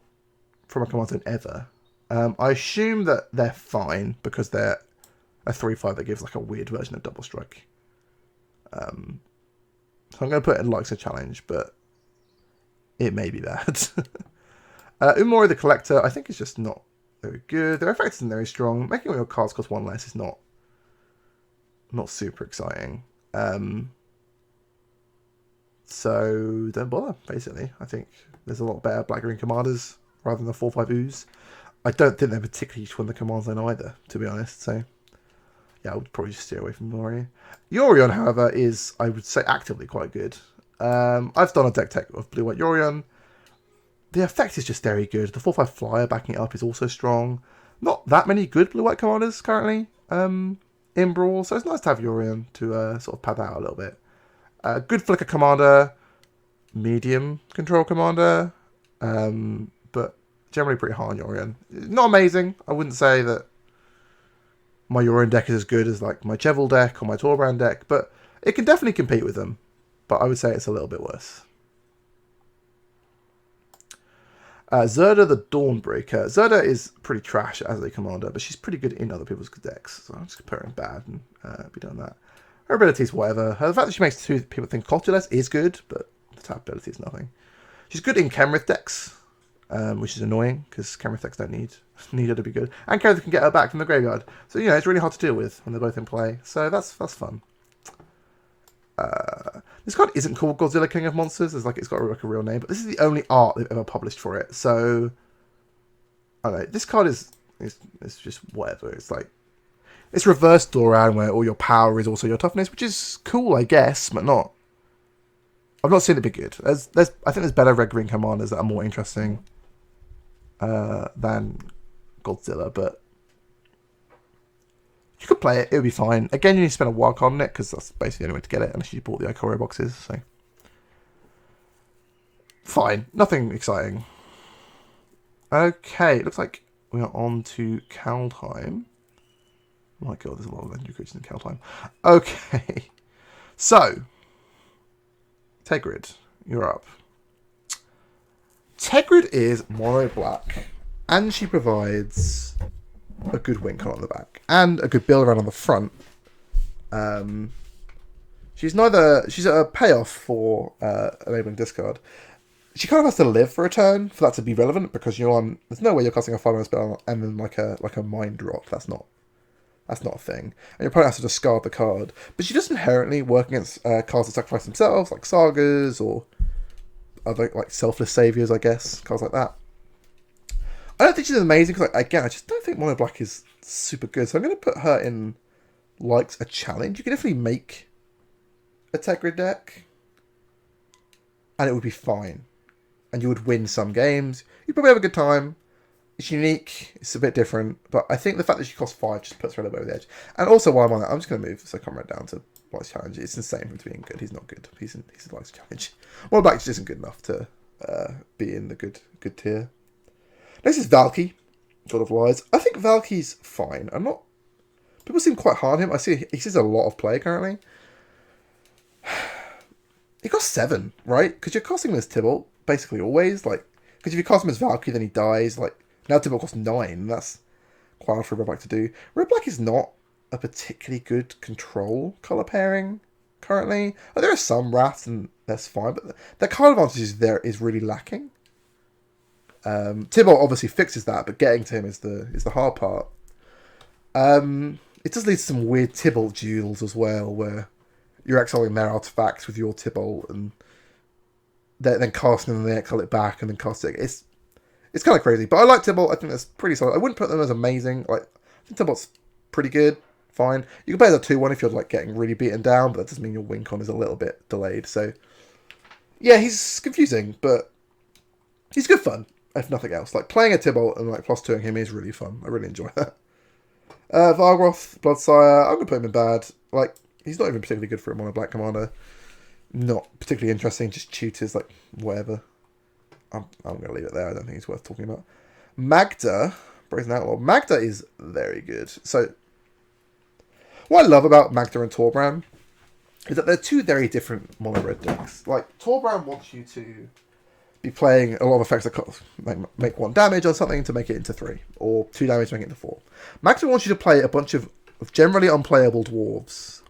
from a commander ever. I assume that they're fine because they're a 3/5 that gives like a weird version of double strike. So I'm going to put it in likes a challenge, but it may be bad. Umori the Collector, I think is just not very good. Their effect isn't very strong. Making all your cards cost 1 less is not super exciting. So don't bother, basically. I think there's a lot better black-green commanders rather than the 4/5 ooze. I don't think they're particularly useful in the command zone either, to be honest. So yeah, I would probably just steer away from Yorion. Yorion, however, is, I would say, actively quite good. I've done a deck tech of blue-white Yorion. The effect is just very good. The 4/5 flyer backing it up is also strong. Not that many good blue-white commanders currently in Brawl, so it's nice to have Yorion to sort of pad that out a little bit. Good flicker commander, medium control commander, but generally pretty high on Yorion. Not amazing. I wouldn't say that my Yorion deck is as good as like my Cheval deck or my Torbrand deck, but it can definitely compete with them. But I would say it's a little bit worse. Zerda the Dawnbreaker. Zerda is pretty trash as a commander, but she's pretty good in other people's decks. So I'm just put her in bad and be done that. Her abilities, whatever. The fact that she makes 2 people think Cotuless is good, but the tap ability is nothing. She's good in Kenrith decks, which is annoying because Kenrith decks don't need her to be good. And Kenrith can get her back from the graveyard. So, you know, it's really hard to deal with when they're both in play. So that's fun. This card isn't called Godzilla King of Monsters. It's got like a real name, but this is the only art they've ever published for it. So I don't know. This card is just whatever. It's like it's reverse Doran where all your power is also your toughness, which is cool, I guess, but not. I've not seen it be good. I think there's better red green commanders that are more interesting than Godzilla, but you could play it, it would be fine. Again, you need to spend a wild card on it, because that's basically the only way to get it, unless you bought the Ikoria boxes, so. Fine. Nothing exciting. Okay, it looks like we are on to Kaldheim. Oh my god, there's a lot of legendary creatures in Kaldheim. Okay. So, Tegrid, you're up. Tegrid is mono black, and she provides a good win con on the back and a good build around on the front. She's a payoff for enabling discard. She kind of has to live for a turn for that to be relevant, because there's no way you're casting a 5-mana spell and then like a mind drop. That's not a thing. And your opponent has to discard the card. But she does inherently work against cards that sacrifice themselves, like sagas or other like selfless saviors, I guess, cards like that. I don't think she's amazing because, again, I just don't think mono black is super good. So I'm going to put her in likes a challenge. You can definitely make a Tegrid deck, and it would be fine, and you would win some games. You'd probably have a good time. It's unique. It's a bit different, but I think the fact that she costs 5 just puts her a little bit over the edge. And also, while I'm on that, I'm just going to move so Comrade down to likes challenge. It's insane for him to being good. He's not good. He's a likes challenge. Mono black just isn't good enough to be in the good tier. Next is Valky, God of Lies. I think Valky's fine. People seem quite hard on him. I see he sees a lot of play currently. He costs 7, right? Because you're casting him as Tybalt, basically always. Because if you cast him as Valky, then he dies. Now Tybalt costs 9, and that's quite hard for Red Black to do. Red Black is not a particularly good control colour pairing currently. There are some Wraths, and that's fine, but the card advantage there is really lacking. Tybalt obviously fixes that, but getting to him is the hard part. it does lead to some weird Tybalt duels as well, where you're exiling their artifacts with your Tybalt, and then casting them, and they exile it back, and then cast it. It's kind of crazy, but I like Tybalt. I think that's pretty solid. I wouldn't put them as amazing. Like, I think Tybalt's pretty good, fine. You can play as a 2-1 if you're like getting really beaten down, but that doesn't mean your win con is a little bit delayed. So, yeah, he's confusing, but he's good fun, if nothing else. Like, playing a Tybalt and like +2ing him is really fun. I really enjoy that. Vargroth, Bloodsire, I'm going to put him in bad. Like, he's not even particularly good for a mono black commander. Not particularly interesting, just tutors, like, whatever. I'm going to leave it there. I don't think it's worth talking about. Magda, Brazen Outlaw. Magda is very good. So, what I love about Magda and Torbran is that they're two very different mono red decks. Like, Torbran wants you to be playing a lot of effects that make 1 damage or something to make it into 3, or 2 damage to make it into 4. Magda wants you to play a bunch of generally unplayable dwarves.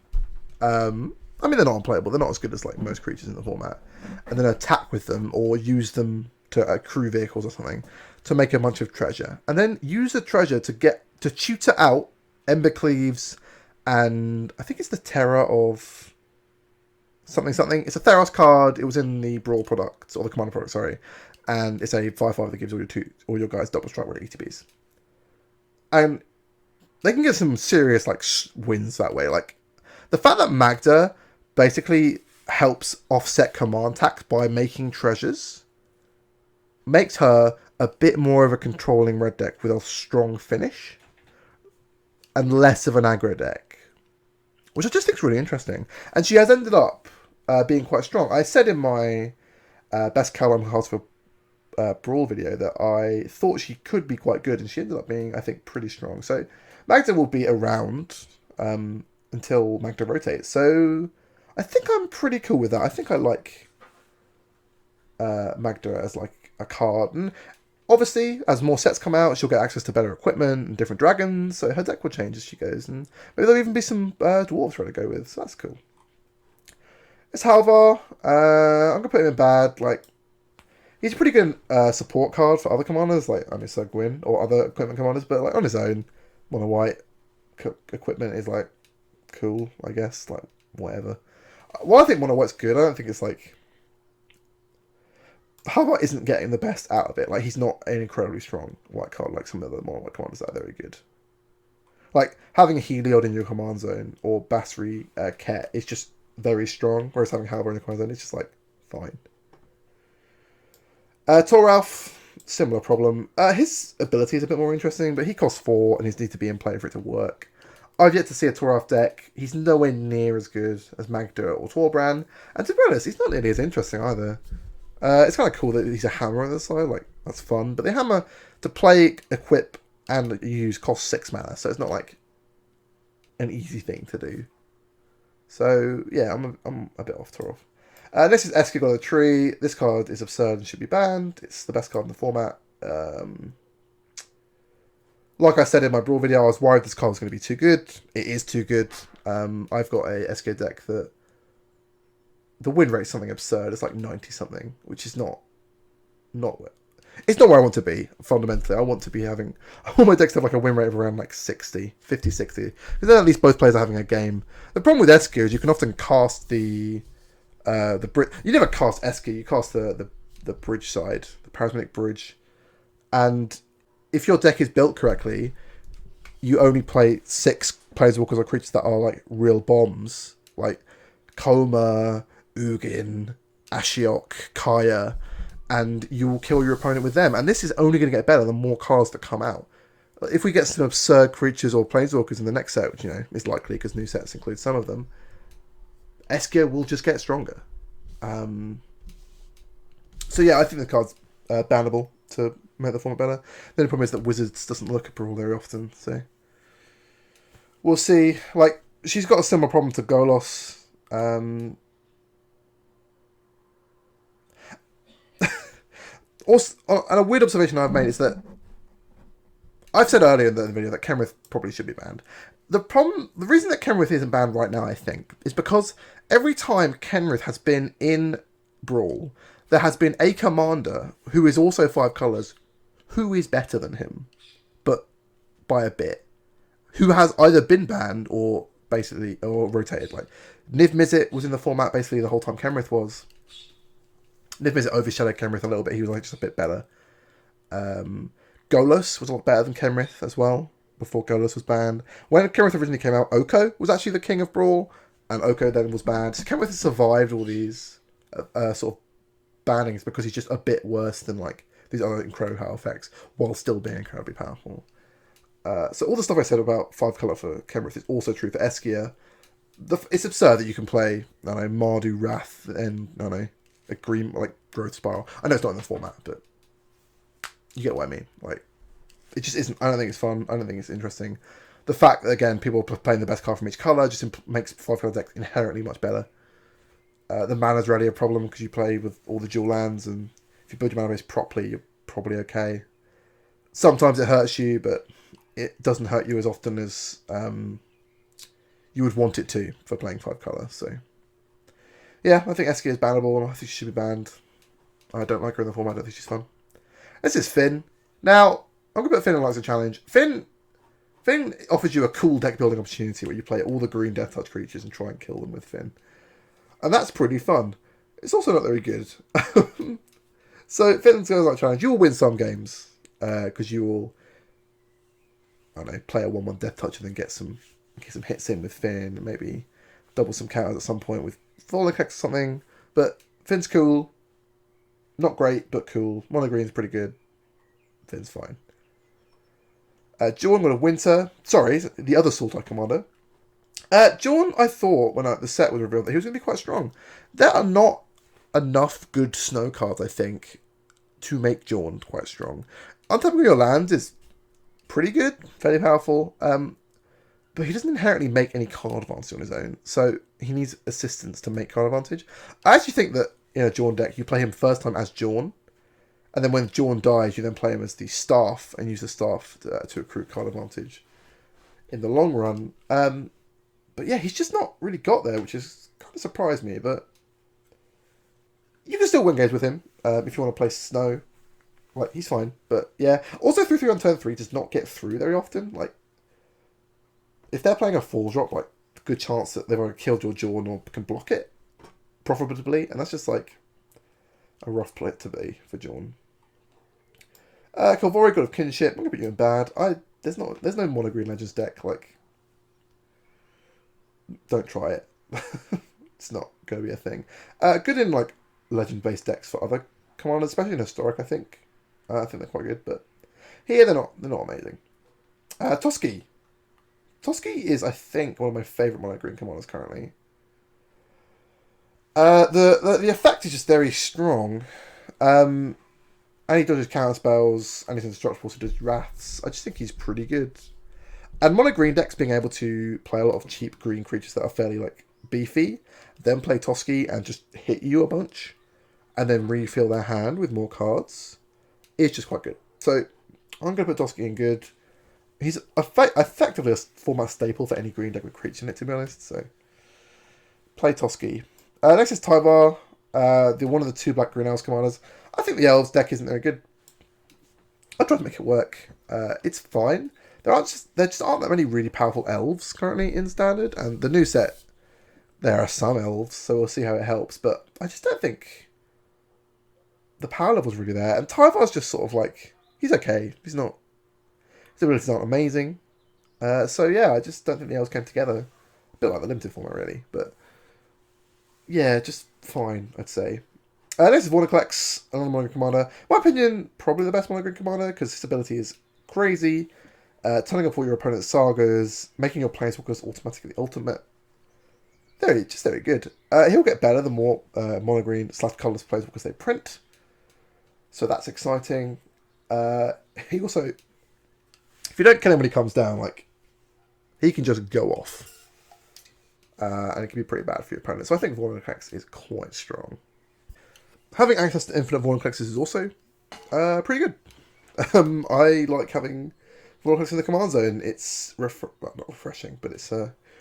I mean, they're not unplayable. They're not as good as like most creatures in the format. And then attack with them or use them to crew vehicles or something to make a bunch of treasure. And then use the treasure to tutor out Embercleaves and I think it's the Terror of something. It's a Theros card. It was in the Brawl product, or the Commander product, sorry. And it's a 5/5 that gives all your guys double strike with ETBs. And they can get some serious like wins that way. Like, the fact that Magda basically helps offset command tax by making treasures makes her a bit more of a controlling red deck with a strong finish and less of an aggro deck, which I just think is really interesting. And she has ended up being quite strong. I said in my best Callum cards for Brawl video that I thought she could be quite good, and she ended up being, I think, pretty strong. So Magda will be around until Magda rotates. So I think I'm pretty cool with that. I think I like Magda as like a card. And obviously, as more sets come out, she'll get access to better equipment and different dragons. So her deck will change as she goes. And maybe there'll even be some dwarves for her to go with. So that's cool. It's Halvar. I'm going to put him in bad. Like, he's a pretty good support card for other commanders, like Sir Gwyn or other equipment commanders. But like on his own, mono white equipment is like cool, I guess. Like, whatever. Well, I think mono white's good. I don't think it's like... Halvar isn't getting the best out of it. Like, he's not an incredibly strong white card like some of the mono white commanders that are very good. Like, having a Heliod in your command zone or Basri Ket is just very strong, whereas having Halvar in your command zone is just like fine. Toralf, similar problem. His ability is a bit more interesting, but he costs 4 and he's need to be in play for it to work. I've yet to see a Toralf deck. He's nowhere near as good as Magda or Torbran, and to be honest, he's not nearly as interesting either. It's kind of cool that he's a hammer on the side, like, that's fun. But the hammer, to play, equip, and use costs 6 mana, so it's not like an easy thing to do. So, yeah, I'm a bit off Toralf. This is Eskig on the Tree. This card is absurd and should be banned. It's the best card in the format. Like I said in my Brawl video, I was worried this card was going to be too good. It is too good. I've got a Eskig deck that the win rate is something absurd. It's like 90-something, which is not it's not where I want to be, fundamentally. I want to be having... all my decks have like a win rate of around like 60, 50, 60. Because then at least both players are having a game. The problem with Eskig is you can often cast the bridge. You never cast Eskig, you cast the bridge side, the Parasmatic Bridge. And if your deck is built correctly, you only play 6 Planeswalkers or creatures that are like real bombs. Like Koma, Ugin, Ashiok, Kaya, and you will kill your opponent with them. And this is only going to get better the more cards that come out. If we get some absurd creatures or Planeswalkers in the next set, which, you know, is likely because new sets include some of them, Eskig will just get stronger. So yeah, I think the card's bannable to make the format better. The only problem is that Wizards doesn't look at Brawl very often, so we'll see. Like, she's got a similar problem to Golos. Also, and a weird observation I've made is that I've said earlier in the video that Kenrith probably should be banned. The reason that Kenrith isn't banned right now, I think, is because every time Kenrith has been in Brawl, there has been a commander who is also 5 colours who is better than him, but by a bit, who has either been banned or basically or rotated. Like Niv Mizzet was in the format basically the whole time Kenrith was. Niv Mizzet overshadowed Kenrith a little bit. He was like just a bit better. Golos was a lot better than Kenrith as well before Golos was banned. When Kenrith originally came out, Oko was actually the king of Brawl, and Oko then was banned. So Kenrith has survived all these sort of bannings because he's just a bit worse than like these other incredible power effects while still being incredibly powerful. So all the stuff I said about 5 colour for Kenrith is also true for Eskia. It's absurd that you can play, I don't know, Mardu Wrath and, I don't know, a green, like, Growth Spiral. I know it's not in the format, but you get what I mean. Like, it just isn't, I don't think it's fun. I don't think it's interesting. The fact that, again, people are playing the best card from each colour just makes 5 colour decks inherently much better. The mana's rarely a problem because you play with all the dual lands, and if you build your mana base properly, you're probably okay. Sometimes it hurts you, but it doesn't hurt you as often as you would want it to for playing 5 colour. So, yeah, I think Eskia is bannable, and I think she should be banned. I don't like her in the format. I don't think she's fun. This is Finn. Now, I'm going to put Finn on like a challenge. Finn offers you a cool deck building opportunity where you play all the green Death Touch creatures and try and kill them with Finn. And that's pretty fun. It's also not very good. So, Finn's going like challenge. You will win some games because you will, I don't know, play a 1/1 Death Touch and then get some hits in with Finn, and maybe double some counters at some point with Vardok or something. But Finn's cool. Not great, but cool. Mono Green's pretty good. Finn's fine. Jorn got a Winter. Sorry, the other Sultai commander. Jorn, I thought when the set was revealed that he was going to be quite strong. There are not enough good snow cards, I think, to make Jorn quite strong. Untapping your lands is pretty good, fairly powerful, but he doesn't inherently make any card advantage on his own, so he needs assistance to make card advantage. I actually think that in a Jorn deck, you play him first time as Jorn, and then when Jorn dies, you then play him as the staff and use the staff to accrue card advantage in the long run. But yeah, he's just not really got there, which has kind of surprised me, but you can still win games with him if you want to play Snow. Like, he's fine, but yeah. Also, 3/3 on turn 3 does not get through very often. Like, if they're playing a 4-drop, like, good chance that they've either killed your Jorn or can block it profitably, and that's just, like, a rough play to be for Jorn. Jovari got a Kinship. I'm going to put you in bad. There's no Mono Green Legends deck, like, don't try it. It's not going to be a thing. Good in, like, legend-based decks for other commanders, especially in Historic, I think. I think they're quite good, but here they're not amazing. Tusky. Tusky is, I think, one of my favourite Mono Green commanders currently. The effect is just very strong. And he dodges counter spells, and he's indestructible, so does wraths. I just think he's pretty good. And Mono Green decks being able to play a lot of cheap green creatures that are fairly like beefy, then play Tusky and just hit you a bunch, and then refill their hand with more cards, is just quite good. So I'm going to put Tusky in good. He's effectively a format staple for any green deck with creatures in it, to be honest. So play Tusky. Next is Tyvar, one of the 2 black green elves commanders. I think the elves deck isn't very good. I tried to make it work. It's fine. There just aren't that many really powerful elves currently in Standard, and the new set, there are some elves, so we'll see how it helps. But I just don't think the power level's really there. And Tyvar's just sort of like, he's okay. His abilities aren't amazing. So yeah, I just don't think the elves came together. A bit like the limited format, really. But yeah, just fine, I'd say. Next is Vardok, another Mono Green commander. In my opinion, probably the best Mono Green commander, because his ability is crazy. Turning up all your opponent's sagas, making your planeswalkers automatically ultimate. Very good. He'll get better the more Mono Green / colourless planeswalkers they print. So that's exciting. He also, if you don't kill him when he comes down, like, he can just go off. And it can be pretty bad for your opponent. So I think Vardok is quite strong. Having access to infinite Vardok is also pretty good. I like having Vardok in the command zone. It's not refreshing, but it's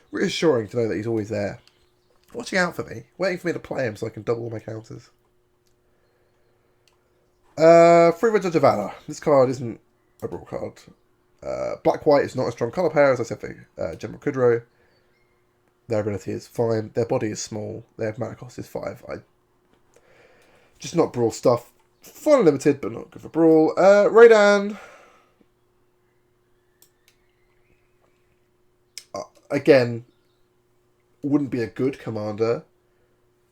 reassuring to know that he's always there, watching out for me, waiting for me to play him so I can double all my counters. Free Red Judge of Valor. This card isn't a Brawl card. Black-White is not a strong colour pair, as I said for General Kudrow. Their ability is fine. Their body is small. Their mana cost is 5. Just not Brawl stuff. Fun and limited, but not good for Brawl. Raydan. Again, wouldn't be a good commander.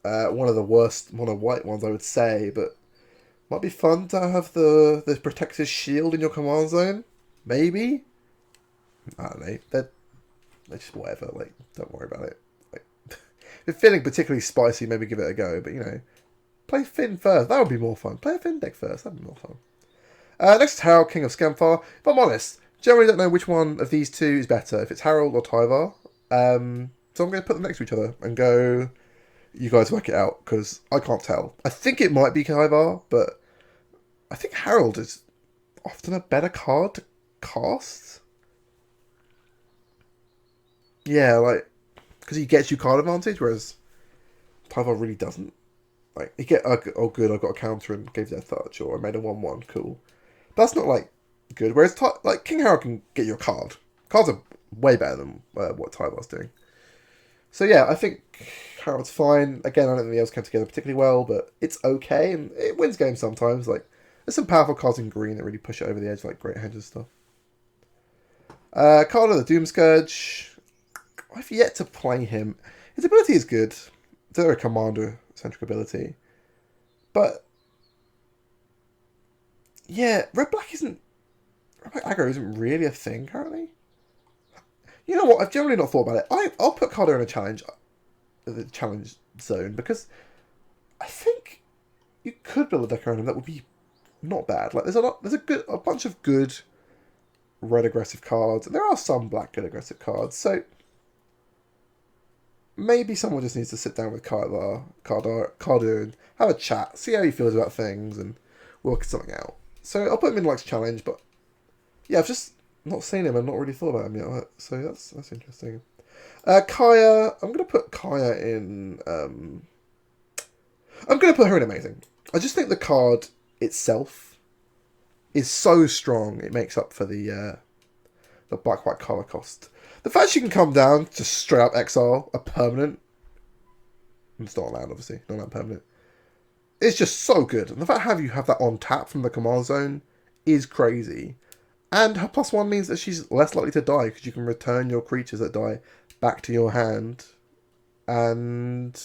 One of the worst mono white ones, I would say, but might be fun to have the Protector's Shield in your command zone. Maybe. I don't know. They're just whatever. Like, don't worry about it. Like, if you're feeling particularly spicy, maybe give it a go. But, you know, play Finn first. That would be more fun. Play a Finn deck first. That'd be more fun. Next is Harold, King of Scamfar. If I'm honest, generally don't know which one of these two is better. If it's Harold or Tyvar. So I'm going to put them next to each other and go, you guys work it out, because I can't tell. I think it might be Tyvar, but I think Harold is often a better card to cast. Yeah, like, because he gets you card advantage, whereas Tyvar really doesn't. Like, you get, oh good, I got a counter and gave that touch, or I made a 1-1, cool. But that's not, like, good. Whereas, like, King Harold can get you a card. Cards are way better than what Tyvar's doing. So yeah, I think Harold's fine. Again, I don't think the elves came together particularly well, but it's okay, and it wins games sometimes. Like, there's some powerful cards in green that really push it over the edge, like Great Hedge and stuff. Carla the Doomscourge. I've yet to play him. His ability is good. It's a commander-centric ability. But yeah, Red-Black aggro isn't really a thing currently. You know what? I've generally not thought about it. I'll put Carla in the challenge zone, because I think you could build a deck around him that would be not bad. Like, there's a bunch of good red aggressive cards, and there are some black good aggressive cards. So maybe someone just needs to sit down with Carla and have a chat, see how he feels about things, and work something out. So I'll put him in like challenge, but yeah, I've just not seen him and not really thought about him yet. So that's interesting. Kaya, I'm gonna put Kaya in. I'm gonna put her in amazing. I just think the card itself is so strong. It makes up for the black-white color cost. The fact she can come down to straight up exile a permanent. It's not allowed, obviously. Not allowed permanent. It's just so good. And the fact you have that on tap from the command zone is crazy. And her +1 means that she's less likely to die, because you can return your creatures that die back to your hand. And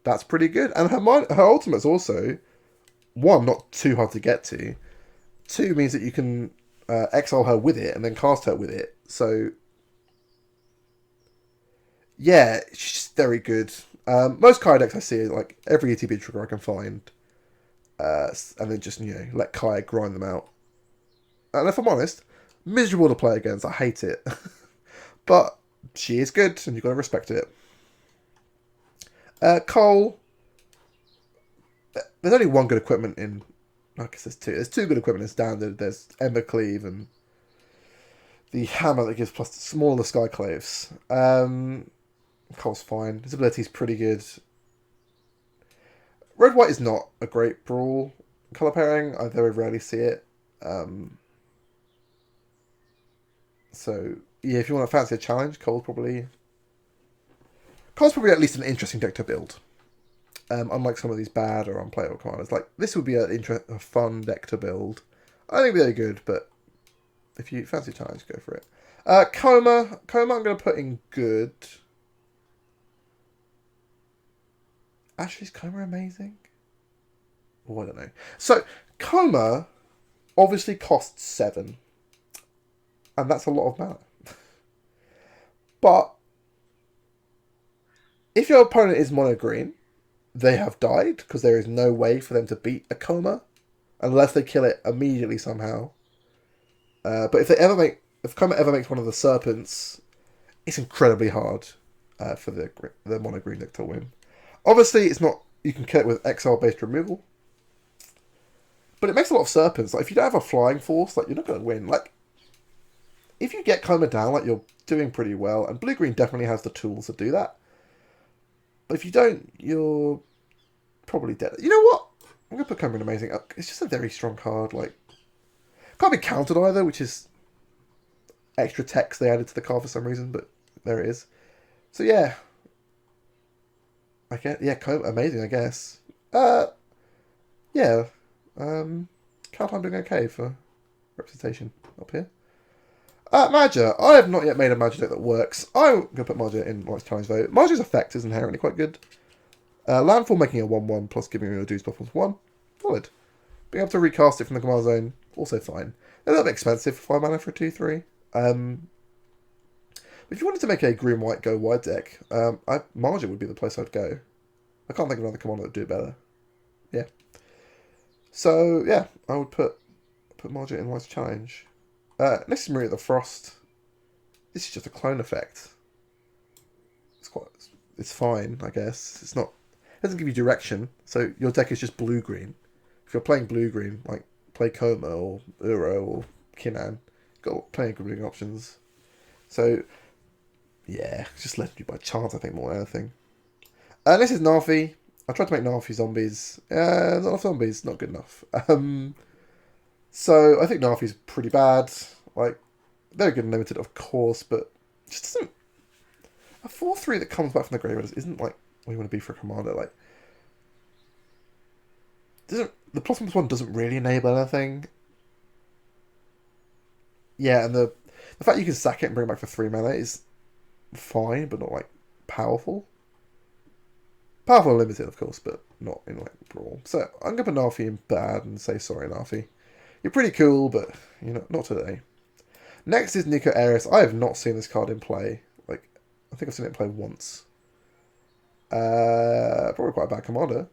that's pretty good. And her ultimate's also, 1, not too hard to get to. 2 means that you can exile her with it and then cast her with it. So yeah, she's very good. Most Kaya decks I see, like, every ETB trigger I can find. And then just, let Kaya grind them out. And if I'm honest, miserable to play against. I hate it. But she is good, and you've got to respect it. Cole. There's only one good equipment in... I guess there's two. There's 2 good equipment in Standard. There's Embercleave and the hammer that gives plus smaller Skyclaves. Cole's fine. His ability is pretty good. Red-White is not a great Brawl colour pairing. I very rarely see it. So, yeah, if you want to fancy a challenge, Cole's probably at least an interesting deck to build. Unlike some of these bad or unplayable commanders. Like, this would be a fun deck to build. I think it'd be very good, but if you fancy a challenge, go for it. Coma I'm going to put in good. Actually, is Coma amazing? Oh, I don't know. So, Coma obviously costs 7. And that's a lot of mana. But if your opponent is mono green, they have died, because there is no way for them to beat a Coma unless they kill it immediately somehow. But if Coma ever makes one of the serpents, it's incredibly hard for the mono green deck to win. Obviously, it's not. You can kill it with exile based removal, but it makes a lot of serpents. Like, if you don't have a flying force, like, you're not going to win. Like, if you get Coma down, like, you're doing pretty well, and blue green definitely has the tools to do that. But if you don't, you're probably dead. You know what? I'm going to put Coma in amazing. It's just a very strong card. Like, can't be countered either, which is extra text they added to the card for some reason, but there it is. So yeah. Amazing, I guess. Yeah. Count I'm doing okay for representation up here. Mage. I have not yet made a Mage deck that works. I'm going to put Mage in Light's Challenge though. Mage's effect is inherently quite good. Landfall making a 1-1 plus giving you a Deuce buff plus 1. Solid. Being able to recast it from the command zone, also fine. A little bit expensive for 5 mana for a 2-3. If you wanted to make a green-white go-wide deck, Mage would be the place I'd go. I can't think of another commander that would do it better. Yeah. So, yeah, I would put Mage in Light's Challenge. Next is Maria the Frost. This is just a clone effect. It's fine, I guess. It doesn't give you direction, so your deck is just blue-green. If you're playing blue-green, like play Koma or Uro or Kinnan, you've got plenty of green options. So, yeah, it's just left you by chance, I think, more than anything. This is Nafi. I tried to make Nafi zombies. Not enough zombies, not good enough. So I think Nafi's pretty bad. Like, they're good and limited, of course, but just doesn't. A 4/3 that comes back from the graveyard isn't like what you want to be for a commander. Like, the +1/+1 doesn't really enable anything. Yeah, and the fact you can sack it and bring it back for 3 mana is fine, but not like powerful. Powerful and limited, of course, but not in like Brawl. So I'm gonna put Nafi in bad and say sorry, Nafi. You're pretty cool, but you know, not today. Next is Nico Aeris. I have not seen this card in play. Like, I think I've seen it play once. Probably quite a bad commander.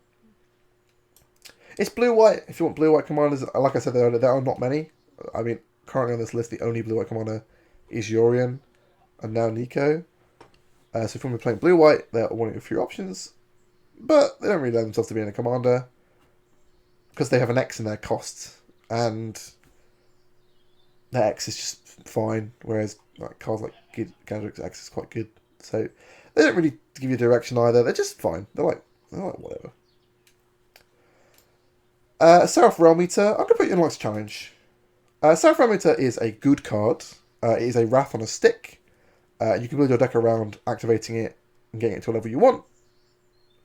It's blue-white. If you want blue-white commanders, like I said, there are not many. I mean, currently on this list, the only blue-white commander is Yorion, and now Nico. So if you want to be playing blue-white, they're one of your few options. But they don't really lend themselves to being a commander, because they have an X in their cost, and their X is just fine, whereas like cards like Gadric's X is quite good. So they don't really give you direction either. They're just fine. They're like whatever. Seraph Realm Eater. I'm going to put you in Light's Challenge. Seraph Realm Eater is a good card. It is a Wrath on a stick. You can build your deck around activating it and getting it to a level you want.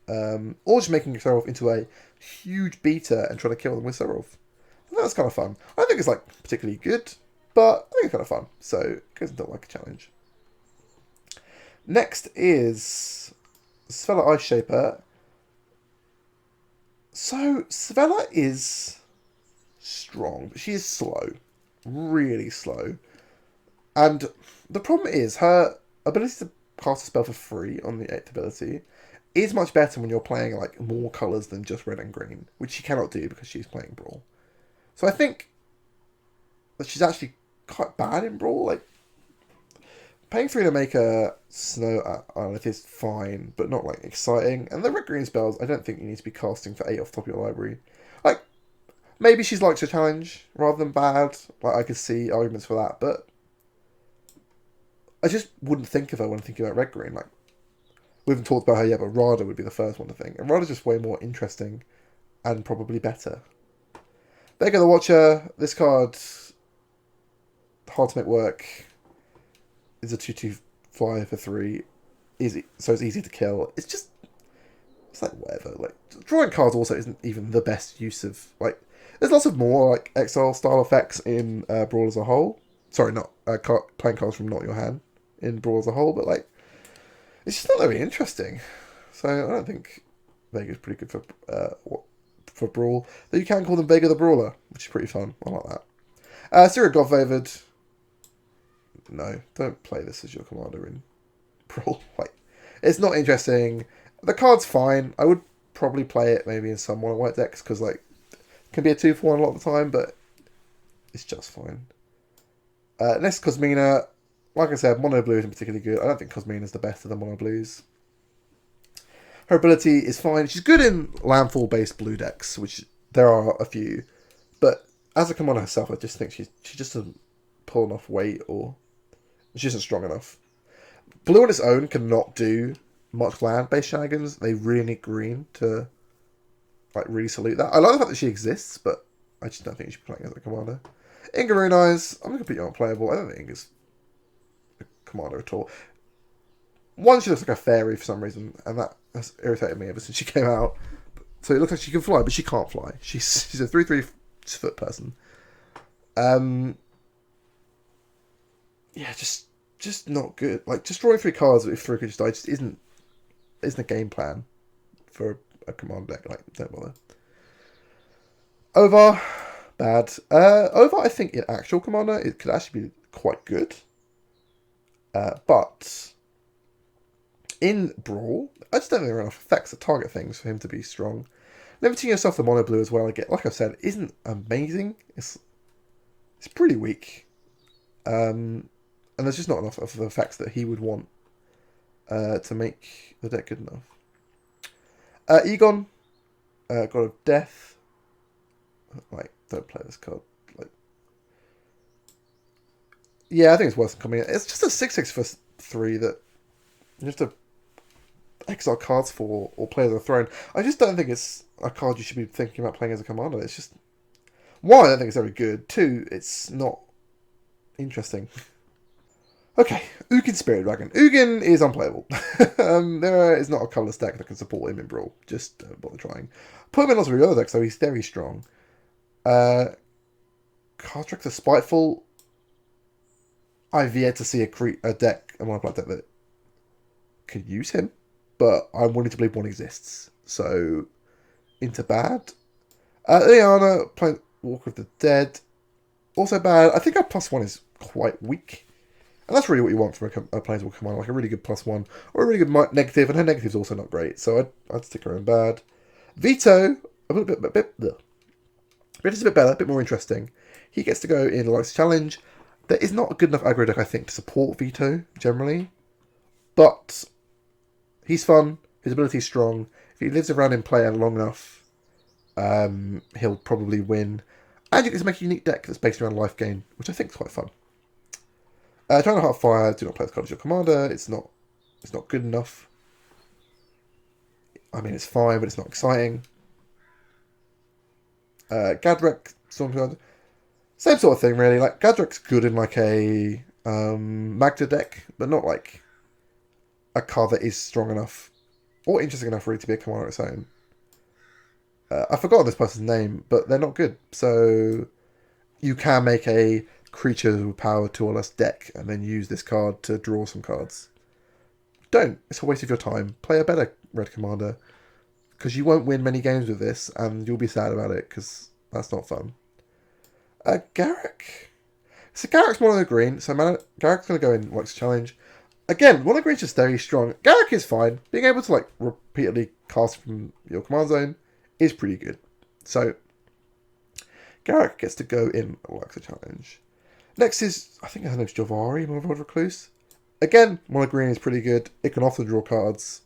Or just making yourself into a huge beater and trying to kill them with Seraph. That's kind of fun. I don't think it's like particularly good, but I think it's kind of fun. So it goes into like a challenge. Next is Svelo Eye Shaper. So Svela is strong, but she is slow. Really slow. And the problem is her ability to cast a spell for free on the 8th ability is much better when you're playing like more colours than just red and green, which she cannot do because she's playing Brawl. So I think that she's actually quite bad in Brawl. Like, paying 3 to make a Snow Island is fine, but not like exciting. And the red green spells, I don't think you need to be casting for 8 off the top of your library. Like, maybe she's liked to challenge rather than bad. Like, I could see arguments for that, but I just wouldn't think of her when thinking about red green. Like, we haven't talked about her yet, but Radha would be the first one to think. And Radha's just way more interesting and probably better. Beggar the Watcher. This card, hard to make work. Is a 2/2 flyer for 3. Easy, so it's easy to kill. It's like whatever. Like, drawing cards also isn't even the best use of, like, there's lots of more like exile style effects in Brawl as a whole. Sorry, not playing cards from not your hand in Brawl as a whole, but like, it's just not very interesting. So I don't think Vega's pretty good for Brawl. Though you can call them Vega the Brawler, which is pretty fun. I like that. Syria Godfavored. No, don't play this as your commander in Brawl. Like, it's not interesting. The card's fine. I would probably play it maybe in some white decks because like it can be a 2-for-1 a lot of the time, but it's just fine. Next, Cosmina. Like I said, mono blue isn't particularly good. I don't think Cosmina is the best of the mono blues. Her ability is fine. She's good in landfall based blue decks, which there are a few, but as a commander herself, I just think she just doesn't pull enough weight, or she isn't strong enough. Blue on its own cannot do much land-based shenanigans. They really need green to like really salute that. I like the fact that she exists, but I just don't think you should be playing as a commander. Inga Rune Eyes, I'm going to put you on playable. I don't think Inga's commander at all. One, she looks like a fairy for some reason, and that has irritated me ever since she came out. So it looks like she can fly, but she can't fly. She's a 3/3 foot person. Yeah, just not good. Like, just drawing 3 cards if 3 creatures die just isn't a game plan for a command deck. Like, don't bother. Ovar, bad. Ovar, I think in actual commander it could actually be quite good. But in Brawl, I just don't think there are enough effects that target things for him to be strong. Limiting yourself to mono blue as well, again, like I said, isn't amazing. It's pretty weak. And there's just not enough of the effects that he would want to make the deck good enough. Egon, God of Death. Like, don't play this card. Like, yeah, I think it's worth coming in. It's just a 6/6 for 3 that you have to exile cards for or play as a throne. I just don't think it's a card you should be thinking about playing as a commander. It's just, 1, I don't think it's very good. 2, it's not interesting. Okay, Ugin Spirit Dragon. Ugin is unplayable. There is not a colourless deck that can support him in Brawl. Just don't bother trying. Put him in lots of other decks, so he's very strong. Cardtrick the Spiteful. I've yet to see a deck, a mono black deck that can use him, but I'm willing to believe one exists. So, into bad. Liana, playing Walker of the Dead. Also bad. I think our +1 is quite weak. And that's really what you want from a Planeswalker commander, like a really good +1, or a really good negative, and her negative's also not great, so I'd stick her in bad. Veto, Vito's a bit better, a bit more interesting. He gets to go in Louris Challenge. There is not a good enough aggro deck, I think, to support Vito, generally. But he's fun, his ability's strong. If he lives around in play long enough, he'll probably win. And you get to make a unique deck that's based around life gain, which I think is quite fun. Trying to Heart Fire, do not play this card as your commander. It's not good enough. I mean, it's fine, but it's not exciting. Gadrek, Stormguard, same sort of thing, really. Like, Gadrek's good in like a Magda deck, but not like a card that is strong enough or interesting enough really to be a commander on its own. I've forgotten this person's name, but they're not good. So you can make a creature with power 2 or less deck and then use this card to draw some cards. Don't. It's a waste of your time. Play a better red commander, because you won't win many games with this and you'll be sad about it because that's not fun. Garrett. So Garrett's mono green, so Garrett's going to go in Louris Challenge. Again, mono green's just very strong. Garrett is fine. Being able to like repeatedly cast from your command zone is pretty good. So Garrett gets to go in Louris Challenge. Next is, I think her name's Jovari Recluse. Again, mono green is pretty good. It can often draw cards.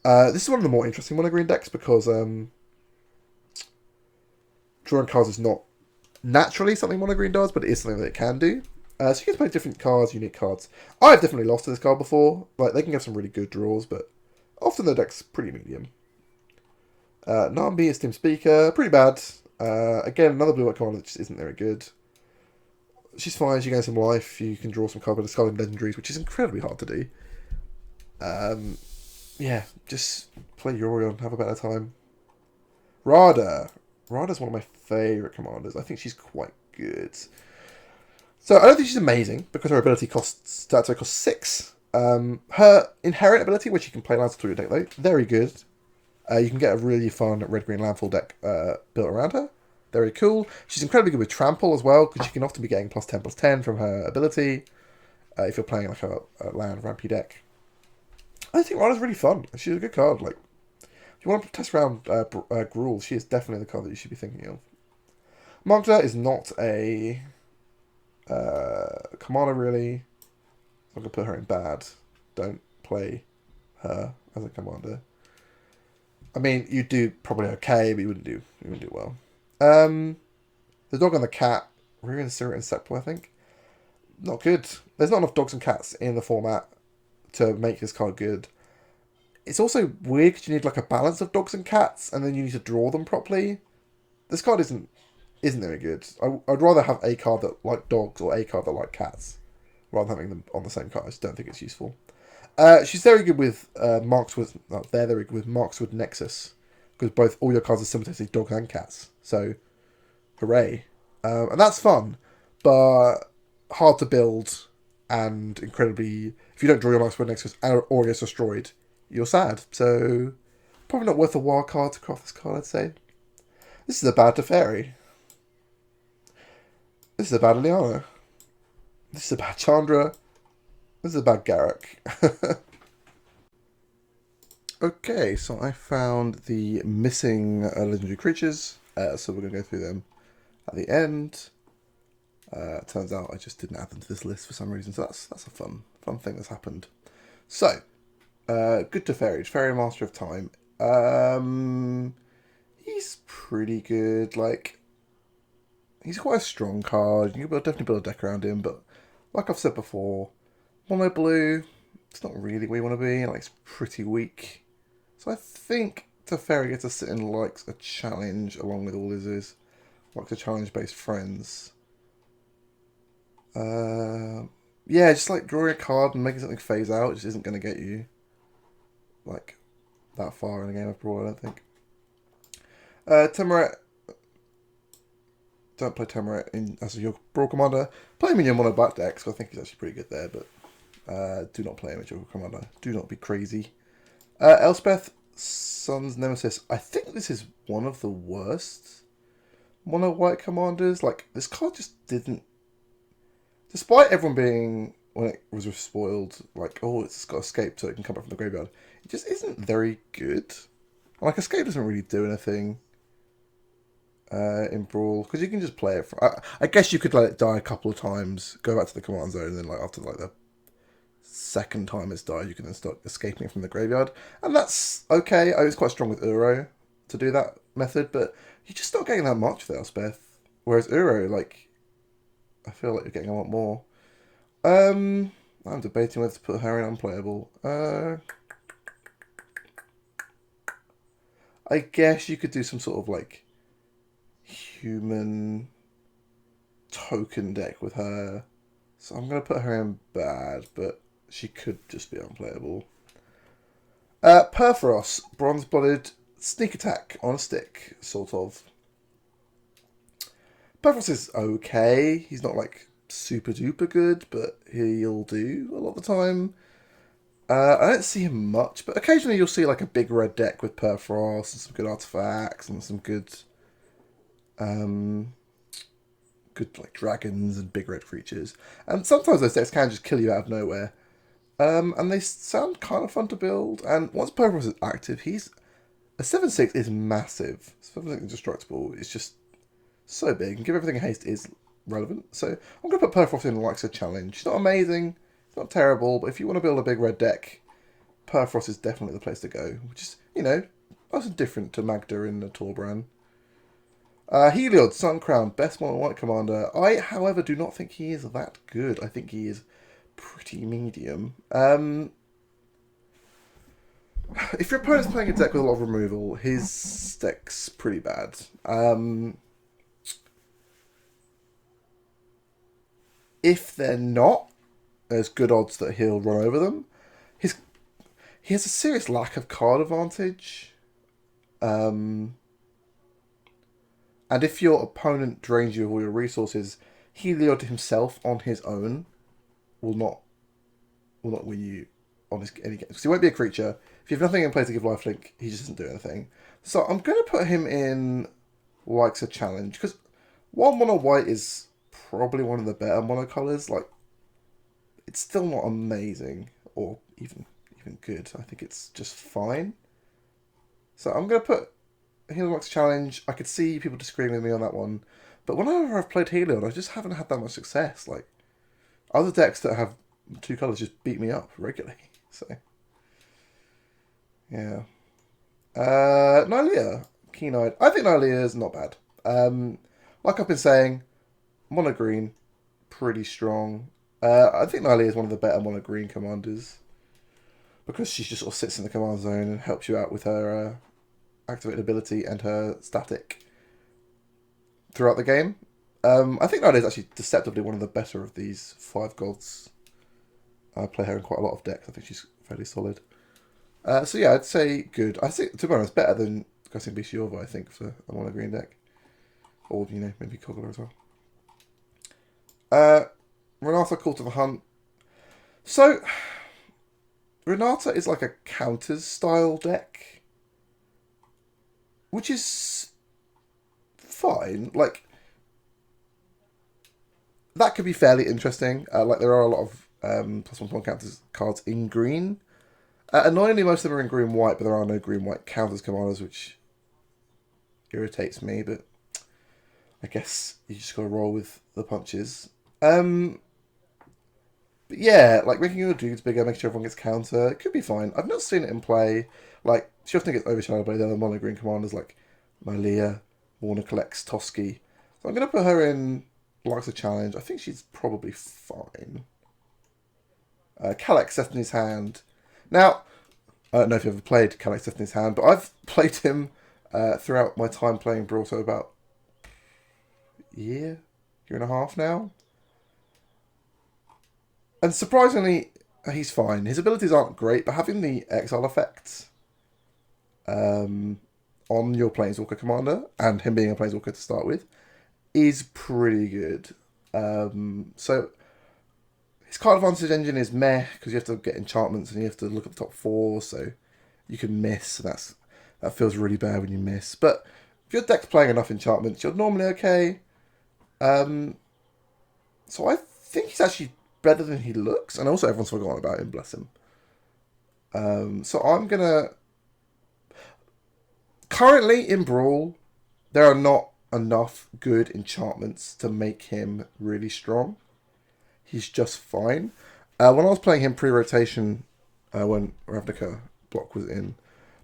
This is one of the more interesting mono green decks because drawing cards is not naturally something mono green does, but it is something that it can do. So you can play different cards, unique cards. I've definitely lost to this card before. Like, they can get some really good draws, but often the deck's pretty medium. Nambi is Team Speaker, pretty bad. Again, another blue-white commander that just isn't very good. She's fine, she gains some life, you can draw some cards by discarding legendaries, which is incredibly hard to do. Yeah, just play Yorion, have a better time. Radha. Radha's one of my favourite commanders. I think she's quite good. So I don't think she's amazing, because her ability costs 6. Her inherent ability, which you can play lands through your deck though, very good. You can get a really fun red-green landfall deck built around her. Very cool. She's incredibly good with Trample as well, because she can often be getting +10/+10 from her ability. If you're playing like a land rampy deck. I think Radha's really fun. She's a good card. Like, if you want to test around Gruul, she is definitely the card that you should be thinking of. Magda is not a commander, really. I'm going to put her in bad. Don't play her as a commander. I mean, you'd do probably okay, but you wouldn't do well. The dog and the cat, Ruin, Sirit, and Sepul, I think. Not good. There's not enough dogs and cats in the format to make this card good. It's also weird because you need like a balance of dogs and cats, and then you need to draw them properly. This card isn't very good. I'd rather have a card that liked dogs or a card that liked cats, rather than having them on the same card. I just don't think it's useful. She's very good with Markswood. They're very good with Markswood Nexus, because all your cards are simultaneously dogs and cats. So, hooray! And that's fun, but hard to build, and incredibly. If you don't draw your Markswood Nexus or it gets destroyed, you're sad. So, probably not worth a wild card to craft this card. I'd say. This is a bad Teferi. This is a bad Liana. This is a bad Chandra. This is a bad Garrett. Okay, so I found the missing legendary creatures. So we're going to go through them at the end. Turns out I just didn't add them to this list for some reason. So that's a fun thing that's happened. So, good Teferi. Teferi, Master of Time. He's pretty good. Like, he's quite a strong card. You can definitely build a deck around him. But like I've said before, mono blue, it's not really where you want to be. Like, it's pretty weak. So I think Teferi gets to sit in likes a challenge along with all his likes a challenge based friends. Yeah, just like drawing a card and making something phase out just isn't going to get you like that far in a game of Brawl, I don't think. Temerit. Don't play Temerit as your Brawl Commander. Play him in your mono black deck, so I think he's actually pretty good there, but do not play him as your Commander. Do not be crazy. Elspeth, Sun's Nemesis. I think this is one of the worst mono white commanders. Like, this card just didn't. Despite everyone being, when it was spoiled, like, oh, it's got escape so it can come back from the graveyard, it just isn't very good. Like, escape doesn't really do anything in Brawl, because you can just play it for, I guess you could let it die a couple of times, go back to the command zone, and then like after like the second time it's died, you can then start escaping from the graveyard, and that's okay. I was quite strong with Uro to do that method, but you're just not getting that much with Elspeth. Whereas Uro, like, I feel like you're getting a lot more. I'm debating whether to put her in unplayable. I guess you could do some sort of like human token deck with her. So I'm going to put her in bad, but she could just be unplayable. Perforos, bronze-blooded sneak attack on a stick, sort of. Perforos is okay. He's not like super duper good, but he'll do a lot of the time. I don't see him much, but occasionally you'll see like a big red deck with Perforos and some good artifacts and some good like dragons and big red creatures. And sometimes those decks can just kill you out of nowhere. And they sound kind of fun to build. And once Perforos is active, a 7/6 is massive. 7/6 indestructible. It's just so big. And give everything a haste is relevant. So I'm going to put Perforos in like a challenge. It's not amazing. It's not terrible. But if you want to build a big red deck, Perforos is definitely the place to go. Which is, that's different to Magda in the Torbran. Heliod, Sun Crown, best mono white commander. I, however, do not think he is that good. I think he is pretty medium. If your opponent's playing a deck with a lot of removal, his deck's pretty bad. If they're not, there's good odds that he'll run over them. He has a serious lack of card advantage. And if your opponent drains you of all your resources, Heliod himself on his own will not win you on any game. Because he won't be a creature. If you have nothing in play to give lifelink, he just doesn't do anything. So I'm going to put him in likes a challenge. Because while mono white is probably one of the better mono colours, like, it's still not amazing or even good. I think it's just fine. So I'm going to put Heliod's challenge. I could see people disagreeing with me on that one, but whenever I've played Heliod, I just haven't had that much success. Like, other decks that have two colours just beat me up regularly. So, yeah. Nylea, keen-eyed. I think Nylea is not bad. Like I've been saying, mono green, pretty strong. I think Nylea is one of the better mono green commanders because she just sort of sits in the command zone and helps you out with her activated ability and her static throughout the game. I think Nylea is actually deceptively one of the better of these 5 gods I play her in quite a lot of decks. I think she's fairly solid. So yeah, I'd say good. I think, to be honest, better than Guessing Bishiova, I think, for a mono green deck. Or, you know, maybe Kogler as well. Renata Call to the Hunt. So, Renata is like a counters style deck, which is fine. Like, that could be fairly interesting. Like, there are a lot of +1 counters cards in green. Annoyingly, most of them are in green-white, but there are no green-white counters commanders, which irritates me, but I guess you just gotta roll with the punches. But yeah, like making your dudes bigger, making sure everyone gets counter, it could be fine. I've not seen it in play. Like, she often gets overshadowed by the other mono green commanders like Malia, Warner collects Tosky. So I'm gonna put her in likes of challenge. I think she's probably fine. Calyx Destiny's Hand. Now, I don't know if you've ever played Calyx Destiny's Hand, but I've played him throughout my time playing Brawl, so about year and a half now. And surprisingly, he's fine. His abilities aren't great, but having the exile effects on your Planeswalker commander, and him being a Planeswalker to start with, is pretty good. So his card advantage engine is meh, because you have to get enchantments and you have to look at the top 4, so you can miss. That feels really bad when you miss. But if your deck's playing enough enchantments, you're normally okay. So I think he's actually better than he looks, and also everyone's forgotten about him, bless him. So I'm gonna... Currently in Brawl, there are not enough good enchantments to make him really strong. He's just fine. When I was playing him pre-rotation, when Ravnica block was in,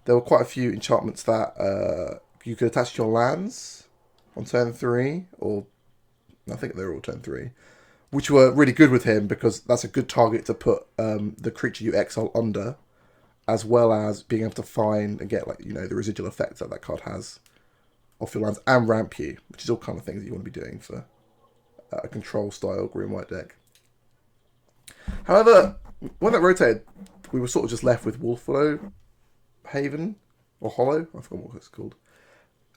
there were quite a few enchantments that you could attach to your lands on turn 3, or I think they were all turn 3, which were really good with him because that's a good target to put the creature you exile under, as well as being able to find and get, like, you know, the residual effects that card has off your lands and ramp you, which is all kind of things that you want to be doing for a control style green-white deck. However, when that rotated, we were sort of just left with Wolfwillow Haven, or Hollow, I forgot what it's called.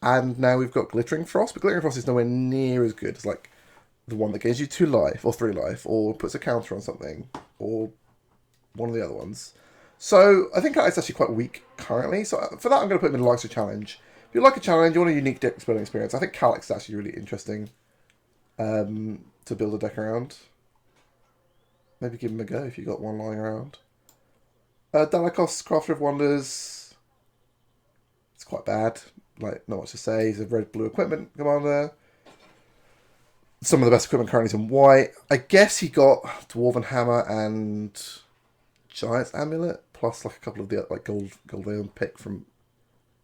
And now we've got Glittering Frost, but Glittering Frost is nowhere near as good as, like, the one that gives you 2 life, or 3 life, or puts a counter on something, or one of the other ones. So I think it's actually quite weak currently, so for that I'm going to put him in the likes of challenge. If you like a challenge, you want a unique deck building experience, I think Calyx is actually really interesting to build a deck around. Maybe give him a go if you've got one lying around. Dalakos, Crafter of Wonders. It's quite bad. Like, not much to say. He's a red-blue equipment commander. Some of the best equipment currently is in white. I guess he got Dwarven Hammer and Giant's Amulet, plus like a couple of the like Gold pick from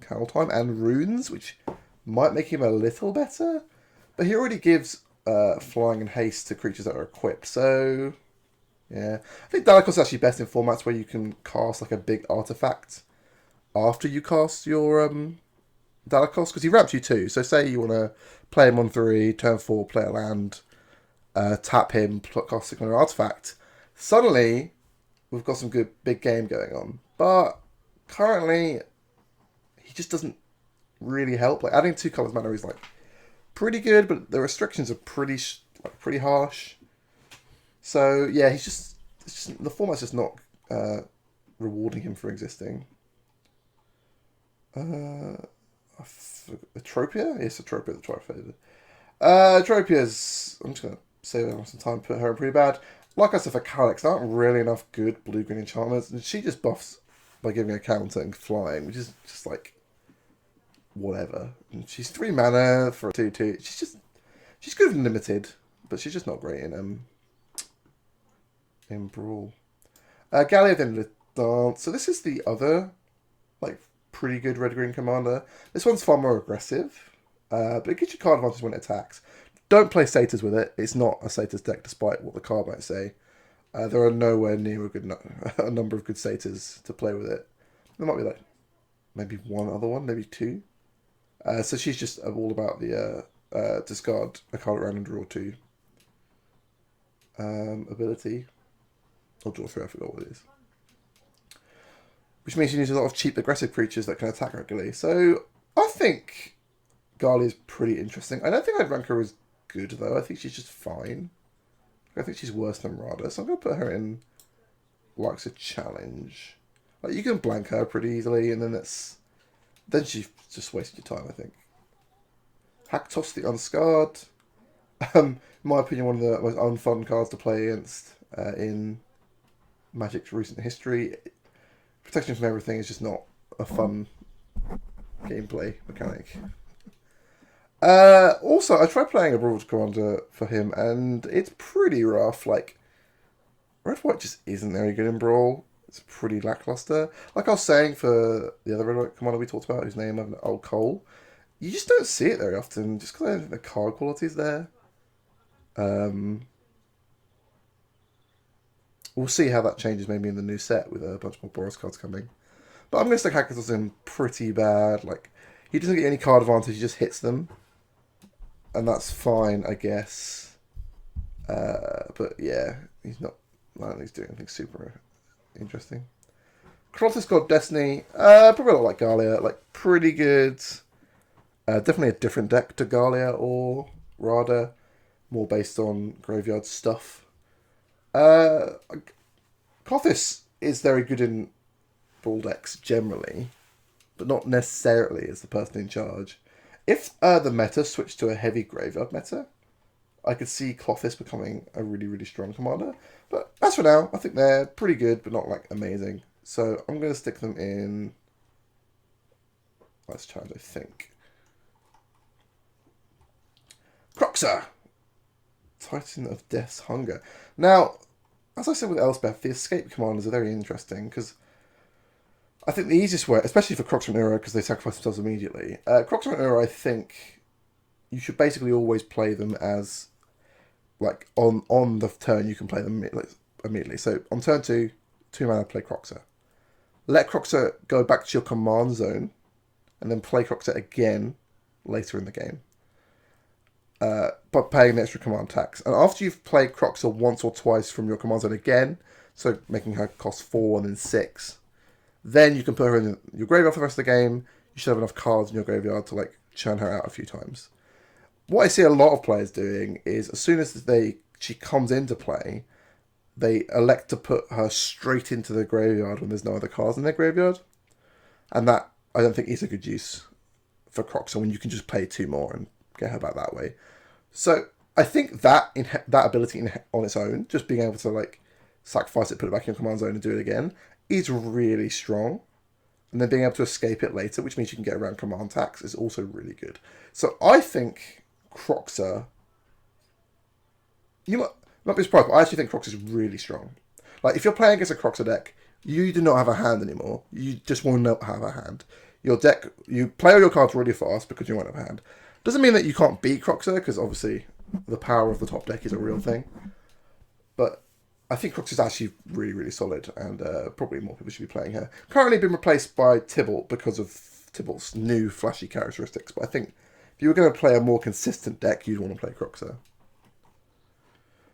Carol Time, and Runes, which might make him a little better. But he already gives flying and haste to creatures that are equipped, so... Yeah, I think Dalakos is actually best in formats where you can cast like a big artifact after you cast your Dalakos, because he ramps you too. So say you want to play him on 3, turn 4, play a land, tap him, cast an artifact. Suddenly, we've got some good big game going on. But currently, he just doesn't really help. Like, adding 2 colors mana is like pretty good, but the restrictions are pretty harsh. So yeah, it's just the format's just not rewarding him for existing. Atropia? Yes, Atropia, the Trifade. Atropia's... I'm just going to save her some time, put her in pretty bad. Like I said for Calyx, there aren't really enough good blue-green enchantments, and she just buffs by giving a counter and flying, which is just like... whatever. And she's 3 mana for a 2-2. She's good in limited, but she's just not great in Brawl. Gallia then the Dance. So this is the other, like, pretty good red-green commander. This one's far more aggressive, but it gives you card advantage when it attacks. Don't play Satyrs with it. It's not a Satyrs deck, despite what the card might say. There are nowhere near a number of good Satyrs to play with it. There might be, like, maybe one other one, maybe 2. So she's just all about the discard a card around and draw 2 ability. Or draw 3, I forgot what it is. Which means you need a lot of cheap aggressive creatures that can attack regularly. So I think Garly is pretty interesting. I don't think I'd rank her as good though. I think she's just fine. I think she's worse than Radha, so I'm going to put her in likes a challenge. Like, you can blank her pretty easily, and then she's just wasted your time, I think. Haktos the Unscarred. In my opinion, one of the most unfun cards to play against in Magic's recent history. Protection from everything is just not a fun gameplay mechanic. Also, I tried playing a Brawl Commander for him, and it's pretty rough. Like, Red-White just isn't very good in Brawl. It's pretty lackluster. Like I was saying for the other Red-White Commander we talked about, whose name I've Old Cole, you just don't see it very often, just because I don't think the card quality is there. We'll see how that changes maybe in the new set with a bunch more Boros cards coming. But I'm going to stick Haktos in pretty bad. Like, he doesn't get any card advantage, he just hits them. And that's fine, I guess. But yeah, he's not. I don't think he's doing anything super interesting. Tortoise God Destiny, probably a lot like Gallia, like pretty good. Definitely a different deck to Gallia or Radha, more based on graveyard stuff. Tortoise is very good in Brawl decks generally, but not necessarily as the person in charge. If the meta switched to a heavy graveyard meta, I could see Clothis becoming a really, really strong commander. But as for now, I think they're pretty good, but not like amazing. So I'm going to stick them in. Let's challenge, I think. Croxa! Titan of Death's Hunger. Now, as I said with Elspeth, the escape commanders are very interesting because I think the easiest way, especially for Croxa and Uro, because they sacrifice themselves immediately. Croxa and Uro, I think you should basically always play them as, like, on the turn you can play them immediately. So on turn 2, 2 mana, play Croxa. Let Croxa go back to your command zone, and then play Croxa again later in the game. By paying the extra command tax. And after you've played Croxa once or twice from your command zone again, so making her cost 4 and then 6, then you can put her in your graveyard for the rest of the game. You should have enough cards in your graveyard to like churn her out a few times. What I see a lot of players doing is as soon as she comes into play, they elect to put her straight into the graveyard when there's no other cards in their graveyard. And that, I don't think, is a good use for Croxa when you can just pay 2 more and get her back that way. So I think that ability on its own, just being able to like sacrifice it, put it back in your command zone and do it again, is really strong. And then being able to escape it later, which means you can get around command tax, is also really good. So I think Croxa, you might be surprised, but I actually think Croxa is really strong. Like, if you're playing against a Croxa deck, you do not have a hand anymore. You just will not have a hand. Your deck, you play all your cards really fast because you won't have a hand. Doesn't mean that you can't beat Croxa, because obviously the power of the top deck is a real thing. But I think Croxa is actually really, really solid, and probably more people should be playing her. Currently been replaced by Tibalt because of Tibalt's new flashy characteristics, but I think if you were going to play a more consistent deck, you'd want to play Croxa.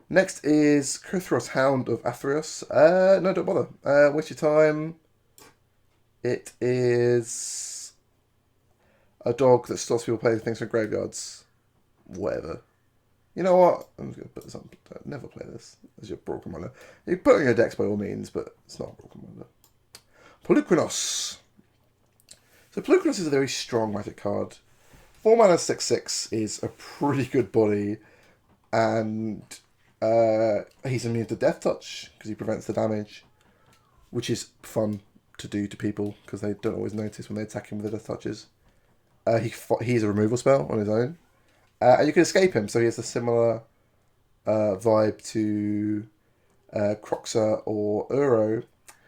Next is Kuthros, Hound of Athreos. No, don't bother. Waste your time. It is a dog that stops people playing things from graveyards. Whatever. You know what? I'm just going to put this on. Never play this as your Brawl Commander. You can put it in your decks by all means, but it's not a Brawl Commander. Peluquinos. So Peluquinos is a very strong Magic card. 4 mana 6/6 is a pretty good body, and he's immune to Death Touch because he prevents the damage, which is fun to do to people because they don't always notice when they attack him with the Death Touches. He's a removal spell on his own. And you can escape him, so he has a similar vibe to Croxa or Uro.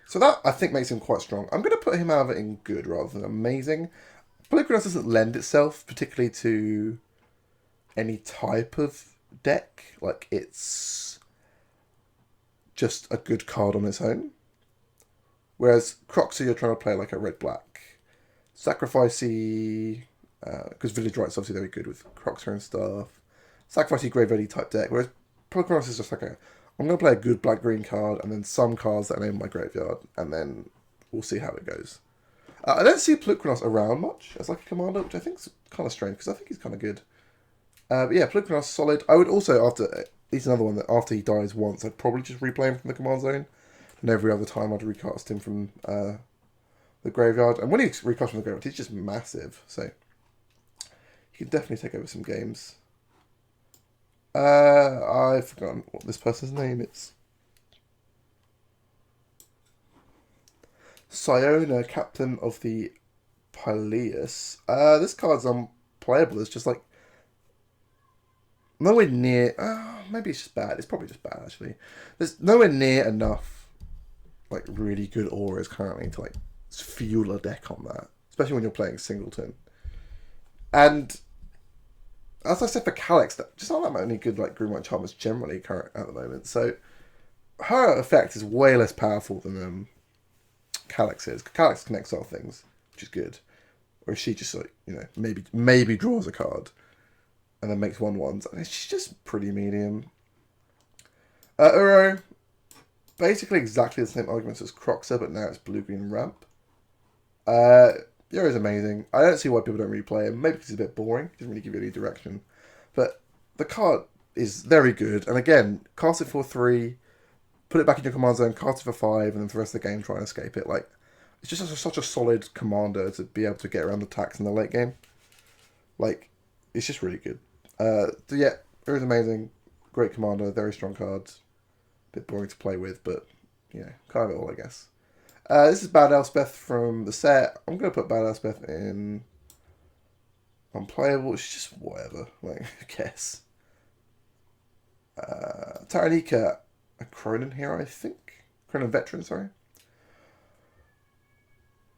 So that, I think, makes him quite strong. I'm going to put him out of it in good rather than amazing. Peluquinos doesn't lend itself particularly to any type of deck. Like, it's just a good card on its own. Whereas Croxa, you're trying to play like a red-black sacrificey, because Village Right's obviously very good with Croxa and stuff. Sacrificey graveyard type deck, whereas Peluquinos is just like I'm I'm going to play a good black-green card and then some cards that are in my graveyard, and then we'll see how it goes. I don't see Plukranos around much as like a commander, which I think is kind of strange because I think he's kind of good. But yeah, Plukranos solid. I would also, he's another one that after he dies once, I'd probably just replay him from the command zone. And every other time I'd recast him from the graveyard. And when he recasts from the graveyard, he's just massive. So he can definitely take over some games. I've forgotten what this person's name is. Siona, captain of the Pileus. This card's unplayable. It's just like nowhere near. Maybe it's just bad. It's probably just bad actually. There's nowhere near enough like really good auras currently to like fuel a deck on that, especially when you're playing singleton. And as I said for Calyx, that just aren't that many good like Green White Charmers generally current at the moment. So her effect is way less powerful than Calyx is. Calyx can exile things, which is good. Or she just like, you know, maybe draws a card and then makes 1/1s. And she's just pretty medium. Uro, basically exactly the same arguments as Croxer, but now it's blue-green ramp. Uro's amazing. I don't see why people don't really play him. Maybe because he's a bit boring. He doesn't really give you any direction. But the card is very good. And again, cast it for 3, put it back in your command zone, cast it for 5, and then for the rest of the game try and escape it. Like, it's just such a solid commander to be able to get around attacks in the late game. Like, it's just really good. So yeah, Uro's amazing. Great commander, very strong cards. Bit boring to play with, but, you know, kind of it all, I guess. This is Bad Elspeth from the set. I'm going to put Bad Elspeth in unplayable. It's just whatever. Like, who cares? Taranika, a Cronin here, I think. Cronin veteran, sorry.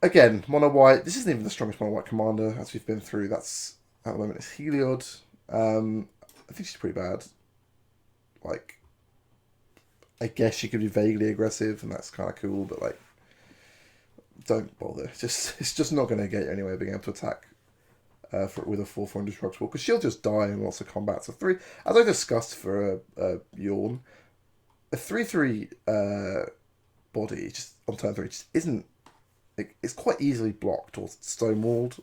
Again, mono white. This isn't even the strongest mono white commander as we've been through. That's, at the moment, it's Heliod. I think she's pretty bad. Like, I guess she could be vaguely aggressive, and that's kind of cool, but like, don't bother. It's just not going to get you anywhere being able to attack with a 4/4 indestructible, because she'll just die in lots of combat. So 3, as I discussed for Yawn, a 3/3 body just on turn 3 just isn't. It's quite easily blocked or stonewalled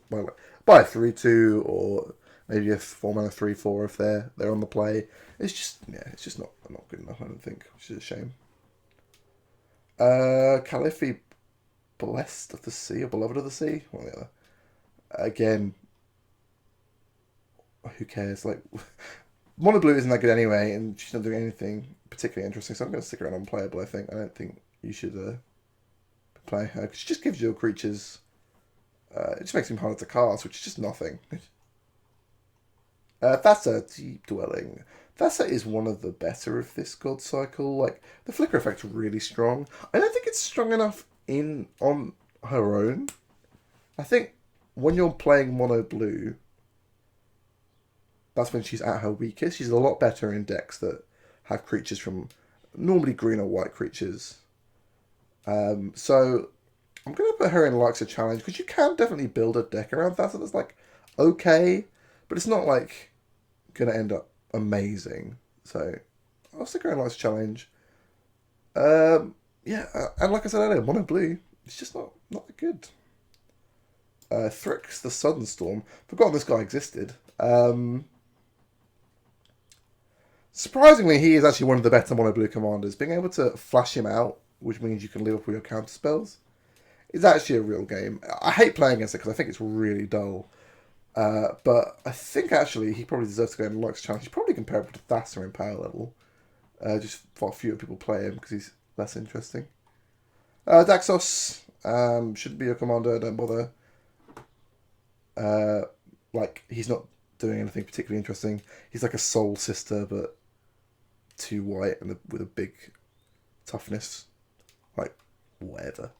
by a 3/2 or maybe a 4-mana 3/4 if they're on the play. It's just not good enough, I don't think, which is a shame. Caliphie, Blessed of the Sea or Beloved of the Sea, one or the other. Again, who cares? Like, Mono Blue isn't that good anyway, and she's not doing anything particularly interesting, so I'm going to stick around unplayable, I think. I don't think you should play her, because she just gives your creatures... it just makes them harder to cast, which is just nothing. Thassa, Deep Dwelling. Thassa is one of the better of this God Cycle. Like, the flicker effect's really strong. I don't think it's strong enough on her own. I think when you're playing mono blue, that's when she's at her weakest. She's a lot better in decks that have creatures from normally green or white creatures. So I'm going to put her in likes of challenge, because you can definitely build a deck around Thassa that's like okay, but it's not like going to end up amazing. So I'll stick her in likes of challenge. Yeah, and like I said earlier, mono blue, it's just not that good. Thrix the Sunstorm. Forgotten this guy existed. Surprisingly, he is actually one of the better mono blue commanders. Being able to flash him out, which means you can live up with your counter spells, is actually a real game. I hate playing against it because I think it's really dull. But I think actually he probably deserves to go in likes challenge. He's probably comparable to Thassa in power level. Just far fewer people play him because he's less interesting. Daxos shouldn't be a commander. Don't bother. Like, he's not doing anything particularly interesting. He's like a soul sister, but 2 white and with a big toughness. Like, whatever.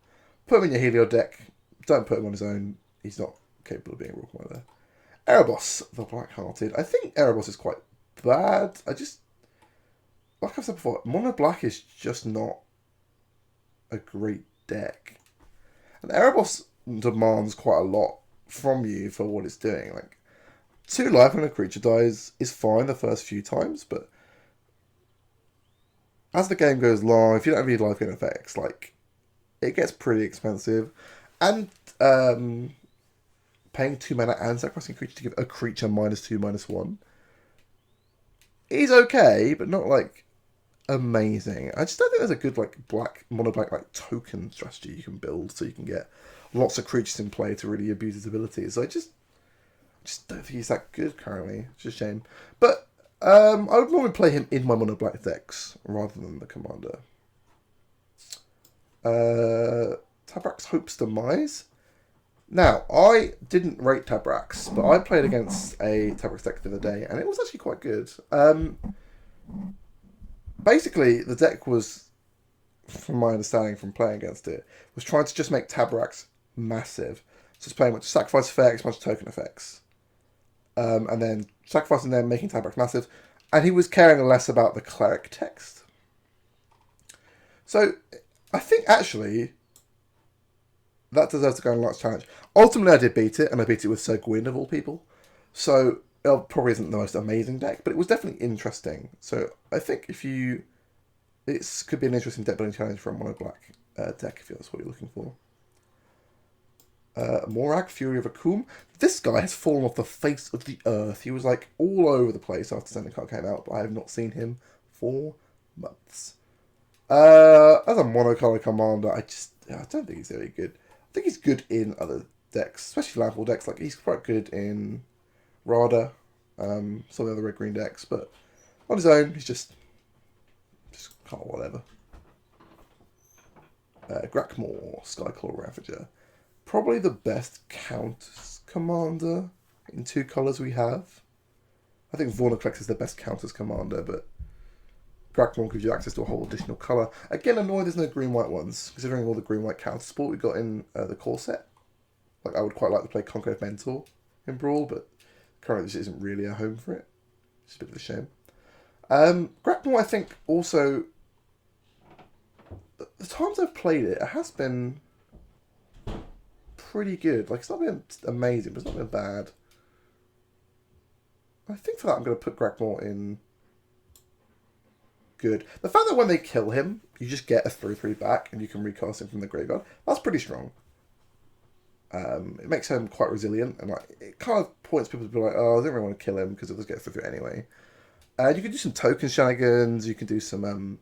Put him in your Helio deck. Don't put him on his own. He's not capable of being a raw commander. Erebos, the Black-Hearted. I think Erebos is quite bad. Like I've said before, mono black is just not a great deck. And Erebos demands quite a lot from you for what it's doing. Like, 2 life when a creature dies is fine the first few times, but as the game goes long, if you don't have any life gain effects, like, it gets pretty expensive. And paying 2 mana and sacrificing a creature to give a creature -2/-1 is okay, but not like amazing. I just don't think there's a good like mono black like token strategy you can build so you can get lots of creatures in play to really abuse his abilities. So I just don't think he's that good currently. It's a shame. But I would normally play him in my mono black decks rather than the commander. Tabrak's Hope's Demise. Now, I didn't rate Tabrak's, but I played against a Tabrak's deck the other day, and it was actually quite good. Basically, the deck was, from my understanding from playing against it, was trying to just make Tabrak's massive. So it's playing with sacrifice effects, a bunch of token effects. And then sacrificing them, making Tabrak's massive. And he was caring less about the cleric text. So, I think actually that deserves to go on Last Challenge. Ultimately, I did beat it, and I beat it with Sir Gwyn of all people. So, it probably isn't the most amazing deck, but it was definitely interesting. So, I think it could be an interesting deck building challenge for a mono black deck if that's what you're looking for. Morag Fury of Akum. This guy has fallen off the face of the earth. He was like all over the place after Zendikar came out, but I have not seen him for months. As a monocolor commander, I don't think he's very good. I think he's good in other decks, especially landfall decks. Like he's quite good in Radha, some of the other red-green decks, but on his own, he's just kind of whatever. Grakmore, Skyclaw Ravager. Probably the best counters commander in 2 colors we have. I think Vardok is the best counters commander, but Grakmore gives you access to a whole additional colour. Again, annoyed there's no green-white ones, considering all the green-white counter support we got in the core set. Like, I would quite like to play Concave Mentor in Brawl, but currently this isn't really a home for it. It's a bit of a shame. Grakmore, I think, also... The times I've played it, it has been pretty good. Like, it's not been amazing, but it's not been bad. I think for that I'm going to put Grakmore in good. The fact that when they kill him, you just get a 3/3 back and you can recast him from the graveyard, that's pretty strong. It makes him quite resilient, and like it kind of points people to be like, oh, I don't really want to kill him because it does get 3/3 anyway. You can do some token shenanigans, you can do some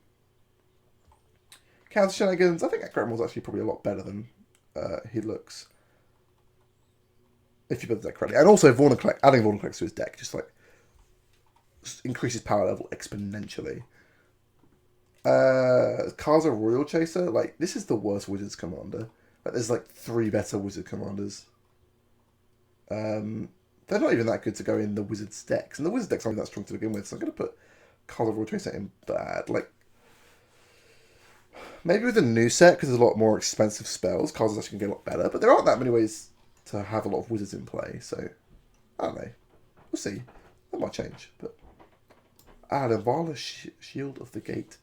counter shenanigans. I think Grakmore's actually probably a lot better than he looks. If you build the deck correctly. And also adding Vardok to his deck just increases power level exponentially. Karza Royal Chaser, like this is the worst Wizards commander. Like there's like 3 better Wizard commanders. They're not even that good to go in the Wizards decks, and the Wizards decks aren't that strong to begin with. So I'm gonna put Karza Royal Chaser in bad. Like maybe with a new set because there's a lot more expensive spells, Karza's actually gonna get a lot better. But there aren't that many ways to have a lot of Wizards in play, so I don't know. We'll see. That might change, but Navala Shield of the Gate.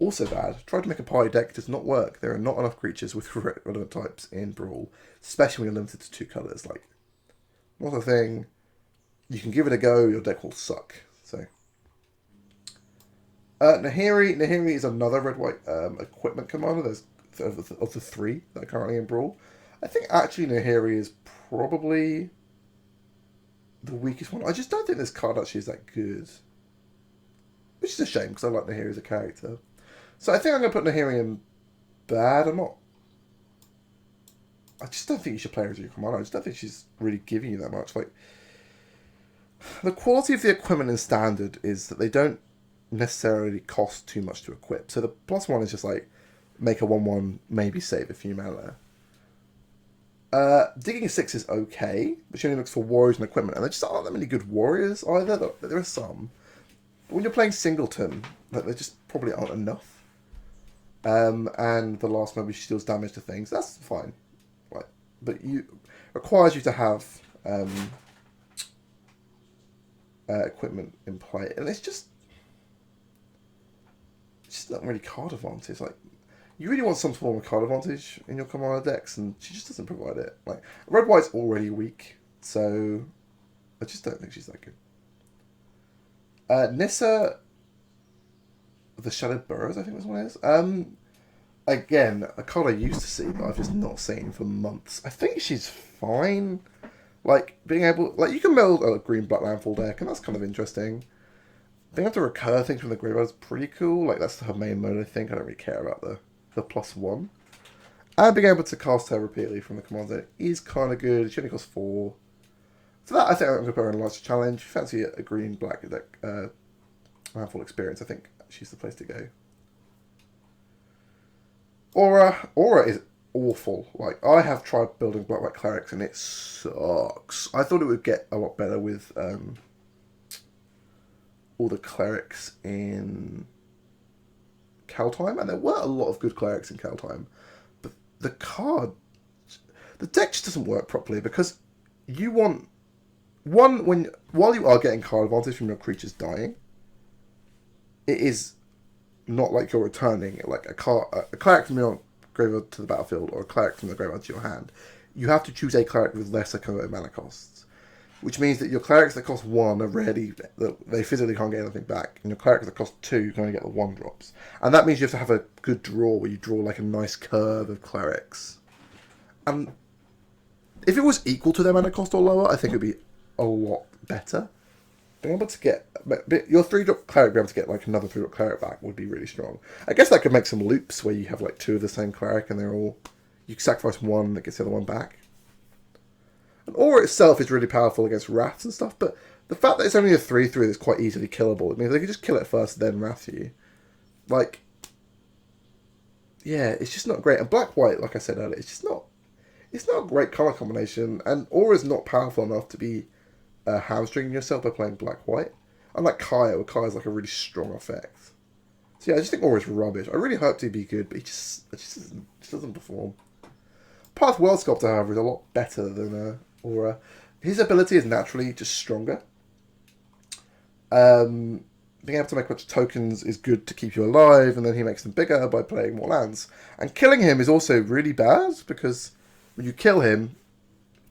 Also bad. Tried to make a party deck, does not work. There are not enough creatures with relevant types in Brawl, especially when you're limited to 2 colours. Like, not a thing. You can give it a go, your deck will suck. So, Nahiri. Nahiri is another red-white equipment commander. There's of the 3 that are currently in Brawl. I think actually Nahiri is probably the weakest one. I just don't think this card actually is that good. Which is a shame, because I like Nahiri as a character. So I think I'm going to put Nahiri in bad. I just don't think you should play her as your commander. I just don't think she's really giving you that much. Like, the quality of the equipment in Standard is that they don't necessarily cost too much to equip. So the +1 is just like, make a 1/1, maybe save a few mana. Digging 6 is okay, but she only looks for warriors and equipment, and there just aren't that many good warriors either. There are some. But when you're playing Singleton, like, there just probably aren't enough. And the last maybe she deals damage to things. That's fine. Like, but requires you to have equipment in play, and it's just not really card advantage. Like, you really want some form of card advantage in your commander decks, and she just doesn't provide it. Like, red white's already weak, so I just don't think she's that good. Nissa the Shadowed Burrows, I think that's what it is. Again, a card I used to see, but I've just not seen for months. I think she's fine. Like, being able... Like, you can build a green-black landfall deck, and that's kind of interesting. Being able to recur things from the graveyard is pretty cool. Like, that's her main mode, I think. I don't really care about the +1. And being able to cast her repeatedly from the command zone is kind of good. She only costs 4. So that, I think I'm going to put her in a larger challenge. If you fancy a green-black deck, landfall experience, I think she's the place to go. Aura is awful. Like, I have tried building black-white clerics and it sucks. I thought it would get a lot better with all the clerics in Kaldheim, and there were a lot of good clerics in Kaldheim, but the deck just doesn't work properly because you want while you are getting card advantage from your creatures dying, it is not like you're returning like a cleric from your graveyard to the battlefield or a cleric from the graveyard to your hand. You have to choose a cleric with lesser converted mana costs, which means that your clerics that cost 1 are rarely, they physically can't get anything back, and your clerics that cost 2 can only get the 1 drops. And that means you have to have a good draw where you draw like a nice curve of clerics. And if it was equal to their mana cost or lower, I think it would be a lot better. Being able to get your 3-drop cleric, being able to get like another 3-drop cleric back would be really strong. I guess that could make some loops where you have like 2 of the same cleric and they're all, you sacrifice 1 that gets the other one back. And Aura itself is really powerful against Wraths and stuff, but the fact that it's only a 3/3 that's quite easily killable, it means they can just kill it first, then Wrath you. Like, yeah, it's just not great. And black-white, like I said earlier, it's not a great colour combination, and Aura's not powerful enough to be hamstringing yourself by playing black-white. Unlike Kaya, where Kaya's like a really strong effect. So yeah, I just think Aura's rubbish. I really hoped he'd be good, but it just doesn't perform. Path World Sculptor, however, is a lot better than Aura. His ability is naturally just stronger. Being able to make a bunch of tokens is good to keep you alive, and then he makes them bigger by playing more lands. And killing him is also really bad, because when you kill him,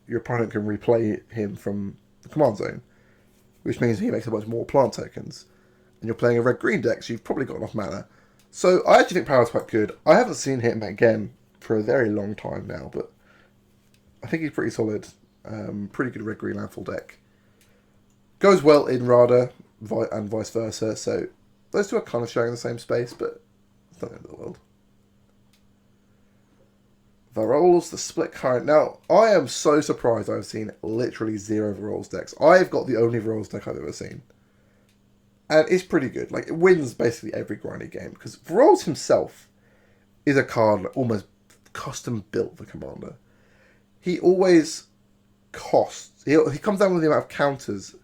your opponent can replay him from the command zone, which means he makes a bunch more plant tokens. And you're playing a red-green deck, so you've probably got enough mana. So I actually think Power's quite good. I haven't seen him again for a very long time now, but I think he's pretty solid. Pretty good red-green landfall deck. Goes well in Radha and vice versa, so those two are kind of sharing the same space, but it's not the end of the world. Varol's the split current. Now, I am so surprised I've seen literally 0 Varol's decks. I've got the only Varol's deck I've ever seen. And it's pretty good. Like, it wins basically every grindy game, because Varol's himself is a card almost custom built for Commander. He always costs, he comes down with the amount of counters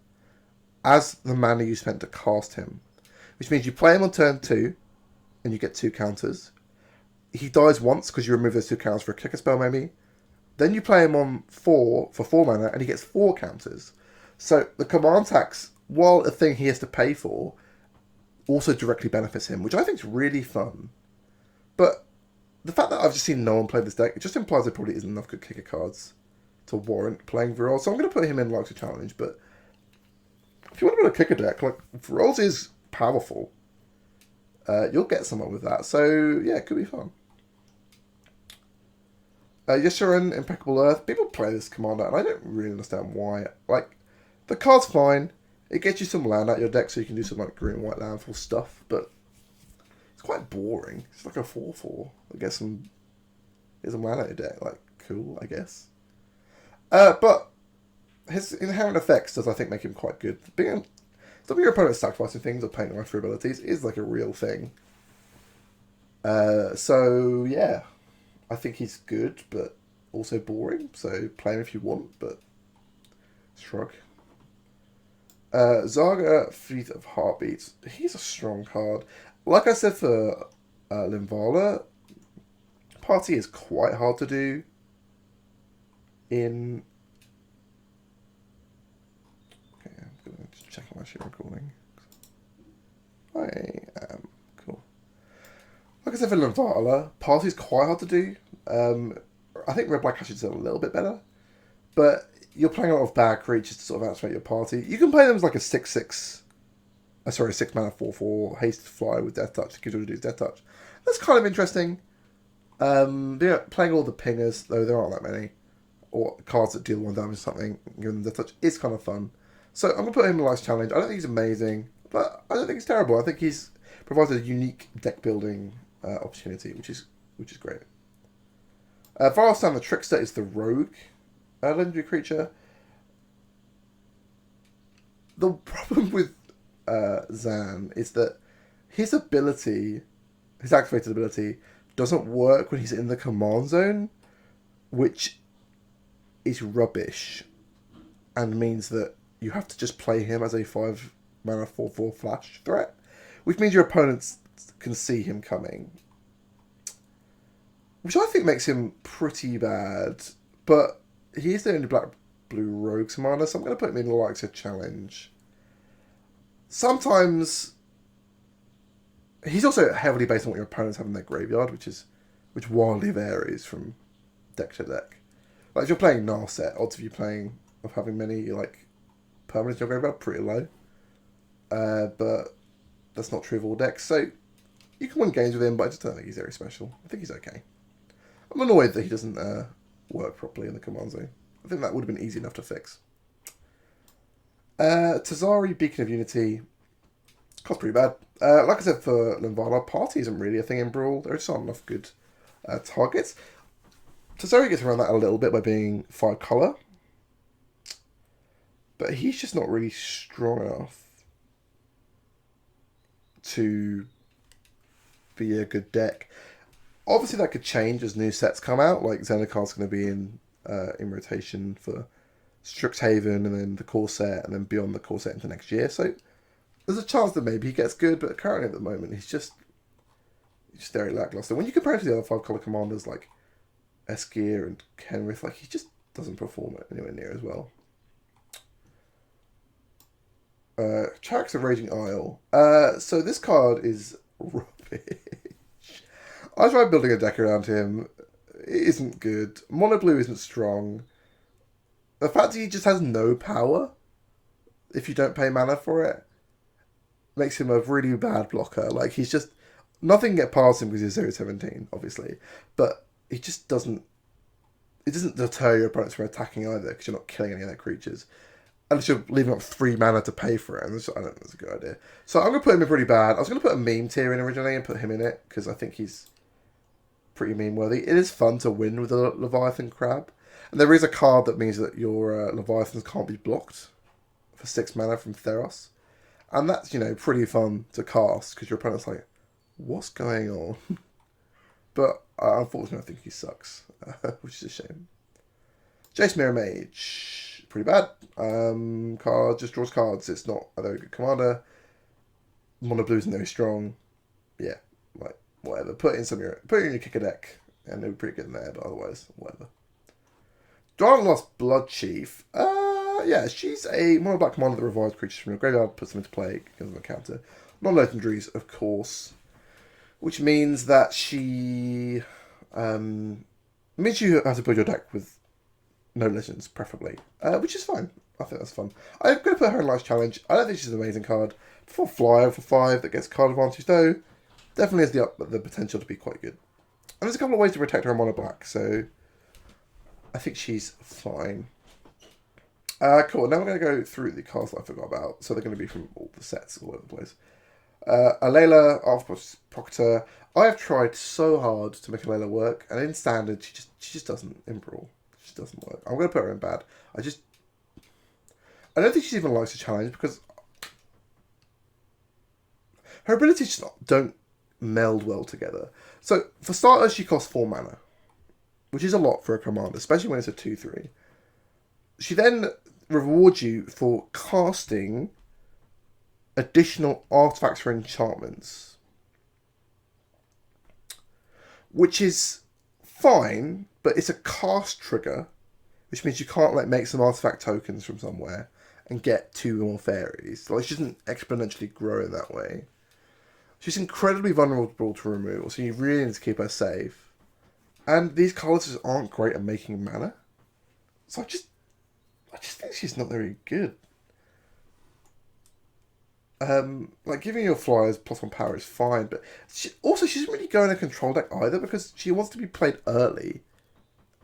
as the mana you spent to cast him, which means you play him on turn 2 and you get 2 counters. He dies once because you remove those 2 counters for a clicker spell maybe. Then you play him on 4 for 4 mana and he gets 4 counters. So the command tax, while a thing he has to pay for, also directly benefits him, which I think is really fun. But the fact that I've just seen no one play this deck, it just implies there probably isn't enough good kicker cards to warrant playing Varol. So I'm going to put him in like a challenge, but if you want to build a kicker deck, like, Varol's is powerful. You'll get someone with that. So, yeah, it could be fun. Yasharan, Impeccable Earth. People play this commander, and I don't really understand why. Like, the card's fine. It gets you some land out of your deck, so you can do some, like, green and white landfall stuff, but it's quite boring. It's like a 4/4. Get some land out of your deck. Like, cool, I guess. But his inherent effects does, I think, make him quite good. Stopping your opponent sacrificing things or paying life for abilities is like a real thing. So, yeah. I think he's good, but also boring. So, play him if you want, but shrug. Zaga, Feet of Heartbeats. He's a strong card. Like I said for Linvala, Party is quite hard to do in... Check I'm actually recording. I am. Cool. Like I said for Linvala, Party's quite hard to do. I think Red Black actually does it a little bit better. But you're playing a lot of bad creatures to sort of activate your party. You can play them as like a 6/6 Sorry, 6 mana 4/4 haste fly with death touch. Gives you to do death touch. That's kind of interesting. Yeah, playing all the pingers, though there aren't that many, or cards that deal 1 damage or something, giving them death touch is kind of fun. So I'm gonna put him in the last challenge. I don't think he's amazing, but I don't think he's terrible. I think he's provides a unique deck building opportunity, which is great. Varlstan the Trickster is the rogue legendary creature. The problem with Zan is that his ability, his activated ability, doesn't work when he's in the command zone, which is rubbish, and means that you have to just play him as a 5 mana 4/4 flash threat, which means your opponents can see him coming, which I think makes him pretty bad. But he is the only black-blue rogue commander, so I'm going to put him in the likes of challenge. Sometimes he's also heavily based on what your opponents have in their graveyard, which wildly varies from deck to deck. Like if you're playing Narset, odds of having many like permanents in your graveyard pretty low. But that's not true of all decks. So you can win games with him, but I just don't think he's very special. I think he's okay. I'm annoyed that he doesn't work properly in the command zone. I think that would have been easy enough to fix. Tazari, Beacon of Unity. Cost pretty bad. Like I said for Lombardo, Party isn't really a thing in Brawl. There just aren't enough good targets. Tazari gets around that a little bit by being 5 colour. But he's just not really strong enough to be a good deck. Obviously that could change as new sets come out. Like Zendikar's going to be in rotation for Strixhaven and then the core set and then beyond the core set into next year. So there's a chance that maybe he gets good, but currently at the moment he's just very lackluster. When you compare him to the other 5 colour commanders like Eskir and Kenrith, like he just doesn't perform it anywhere near as well. Charax of Raging Isle. So this card is rubbish. I tried building a deck around him. It isn't good. Mono blue isn't strong. The fact that he just has no power, if you don't pay mana for it, makes him a really bad blocker. Like he's just nothing can get past him because he's 0/17, obviously. But he just doesn't. It doesn't deter your opponents from attacking either because you're not killing any of their creatures. Unless you're leaving up 3 mana to pay for it. And I don't think that's a good idea. So I'm going to put him in pretty bad. I was going to put a meme tier in originally and put him in it because I think he's pretty meme worthy. It is fun to win with a Leviathan Crab. And there is a card that means that your Leviathans can't be blocked for 6 mana from Theros. And that's, pretty fun to cast because your opponent's like, what's going on? But unfortunately, I think he sucks, which is a shame. Jace Mirror Mage. Pretty bad. Card just draws cards. It's not a very good commander. Mono blue isn't very strong. Yeah, like whatever. Put it in your kicker deck, and they're pretty good in there. But otherwise, whatever. Dryland Lost Blood Chief. Yeah, she's a mono black commander that revives creatures from your graveyard, puts them into play, gives them a counter. Non-legendaries, of course, which means that she means you have to build your deck with no legends, preferably, which is fine. I think that's fun. I'm going to put her in Life's Challenge. I don't think she's an amazing card. For flyer for 5 that gets card advantage, though, definitely has the potential to be quite good. And there's a couple of ways to protect her on mono black, so I think she's fine. Cool. Now we're going to go through the cards that I forgot about. So they're going to be from all the sets all over the place. Alayla, Arthropod Proctor. I have tried so hard to make Alayla work, and in standard, she just doesn't in Brawl. She doesn't work. I'm going to put her in bad. I don't think she even likes a challenge because her abilities just don't meld well together. So for starters, she costs 4 mana, which is a lot for a commander, especially when it's a 2/3. She then rewards you for casting additional artifacts or enchantments, which is fine, but it's a cast trigger, which means you can't make some artifact tokens from somewhere and get 2 more fairies. Like she doesn't exponentially grow in that way. She's incredibly vulnerable to removal, so you really need to keep her safe. And these cards just aren't great at making mana. So I just think she's not very good. Like giving your flyers +1 power is fine, but she doesn't really go in a control deck either because she wants to be played early,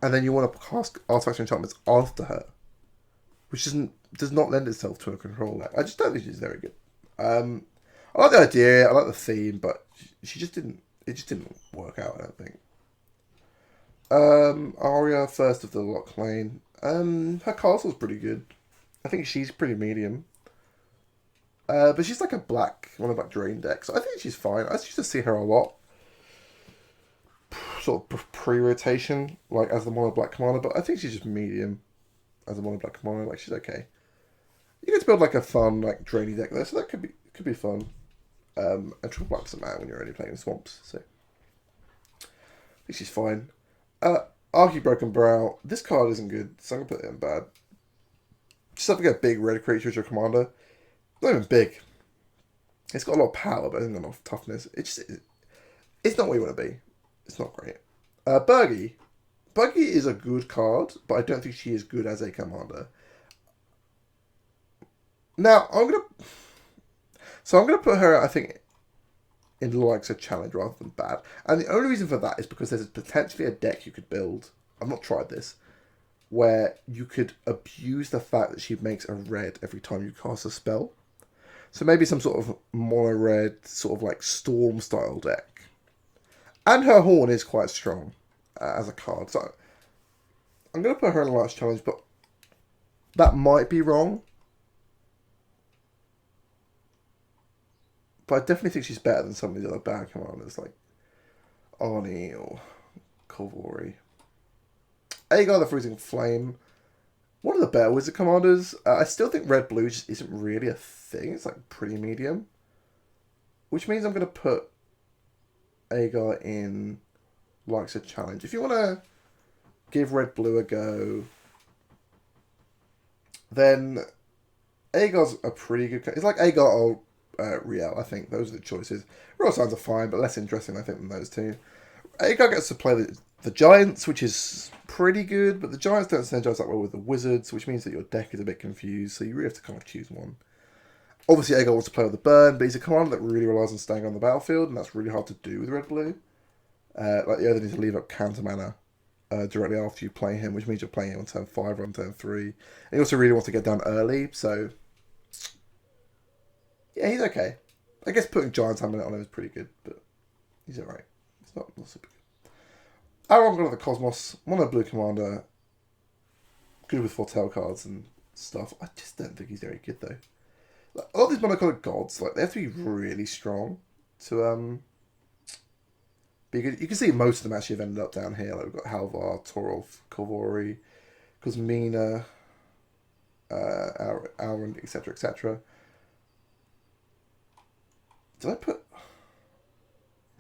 and then you want to cast artifacts and enchantments after her, which does not lend itself to a control deck. I just don't think she's very good. I like the idea, I like the theme, but she just didn't. It just didn't work out. I don't think. Arya, first of the Lock Lane. Her castle's pretty good. I think she's pretty medium. But she's like one of the black drain decks. I think she's fine. I used to see her a lot. Sort of pre-rotation, like as the mono black commander, but I think she's just medium as a mono black commander. Like she's okay. You get to build like a fun like drainy deck there, so that could be fun. And triple black doesn't matter when you're only playing swamps, so I think she's fine. Arky Broken Brow. This card isn't good, so I'm gonna put it in bad. Just have to get a big red creature as your commander. Not even big. It's got a lot of power, but it hasn't got enough toughness. It's not what you want to be. It's not great. Buggy. Buggy is a good card, but I don't think she is good as a commander. Now, I'm gonna put her, I think, in the likes of challenge rather than bad. And the only reason for that is because there's potentially a deck you could build. I've not tried this. Where you could abuse the fact that she makes a red every time you cast a spell. So maybe some sort of mono red, sort of like storm style deck. And her horn is quite strong as a card. So I'm going to put her in a last challenge, but that might be wrong. But I definitely think she's better than some of the other bad commanders like Arnie or Jovari. Aegar the Freezing Flame. One of the better Wizard Commanders. I still think red-blue just isn't really a thing. It's like pretty medium. Which means I'm going to put Aegar in likes a challenge. If you want to give red-blue a go, then Aegar's a pretty good... It's like Aegar or Riel, I think. Those are the choices. Raw Signs are fine, but less interesting, I think, than those two. Aegar gets to play the Giants, which is pretty good, but the Giants don't synergize that well with the Wizards, which means that your deck is a bit confused, so you really have to kind of choose one. Obviously, Aegar wants to play with the Burn, but he's a commander that really relies on staying on the battlefield, and that's really hard to do with red-blue. Like, you either need to leave up counter mana directly after you play him, which means you're playing him on turn 5 or on turn 3. And he also really wants to get down early, so... Yeah, he's okay. I guess putting Giants on him is pretty good, but he's alright. It's not super good. Aron of the Cosmos, mono blue commander, good with foretell cards and stuff. I just don't think he's very good though. Like, a lot of these monocolored gods, like they have to be really strong to be good. You can see most of them actually have ended up down here. Like we've got Halvar, Torolf, Jovari, Kuzmina, Aaron, etc., etc. Did I put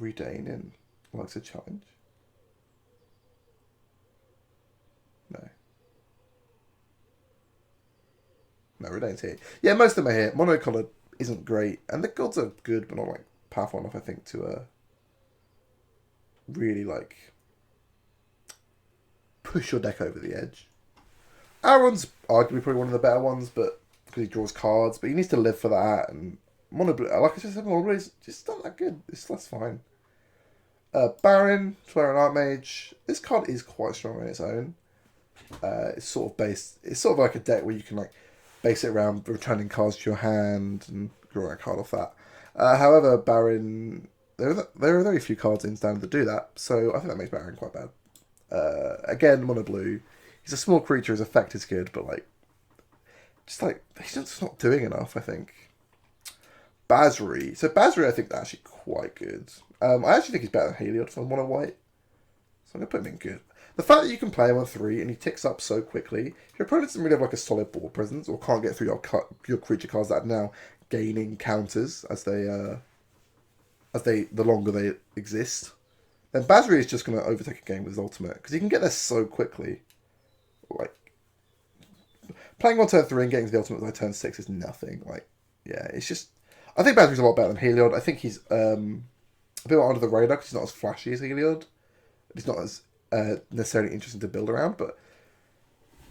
Redane in likes a challenge? No, Redane's here. Yeah, most of them are here. Monocolored isn't great. And the gods are good, but not like powerful enough, I think, to really like push your deck over the edge. Aaron's arguably probably one of the better ones, but because he draws cards, but he needs to live for that. And mono blue, like I just said, mono blue is just not that good. That's fine. Baron, Flare and Archmage. This card is quite strong on its own. It's sort of like a deck where you can like base it around returning cards to your hand and drawing a card off that. However, Baron, there are very few cards in standard that do that, so I think that makes Baron quite bad. Again, mono blue. He's a small creature, his effect is good, but like, he's just not doing enough, I think. Basri. So Basri, I think, is actually quite good. I actually think he's better than Heliod for mono white, so I'm going to put him in good. The fact that you can play him on 3 and he ticks up so quickly, if your opponent doesn't really have like a solid board presence or can't get through your creature cards that are now gaining counters as the longer they exist, then Basri is just going to overtake a game with his ultimate because he can get there so quickly. Like playing on turn 3 and getting to the ultimate by turn 6 is nothing. Like, yeah, it's just I think Basri's a lot better than Heliod. I think he's a bit more under the radar because he's not as flashy as Heliod. He's not as necessarily interesting to build around, but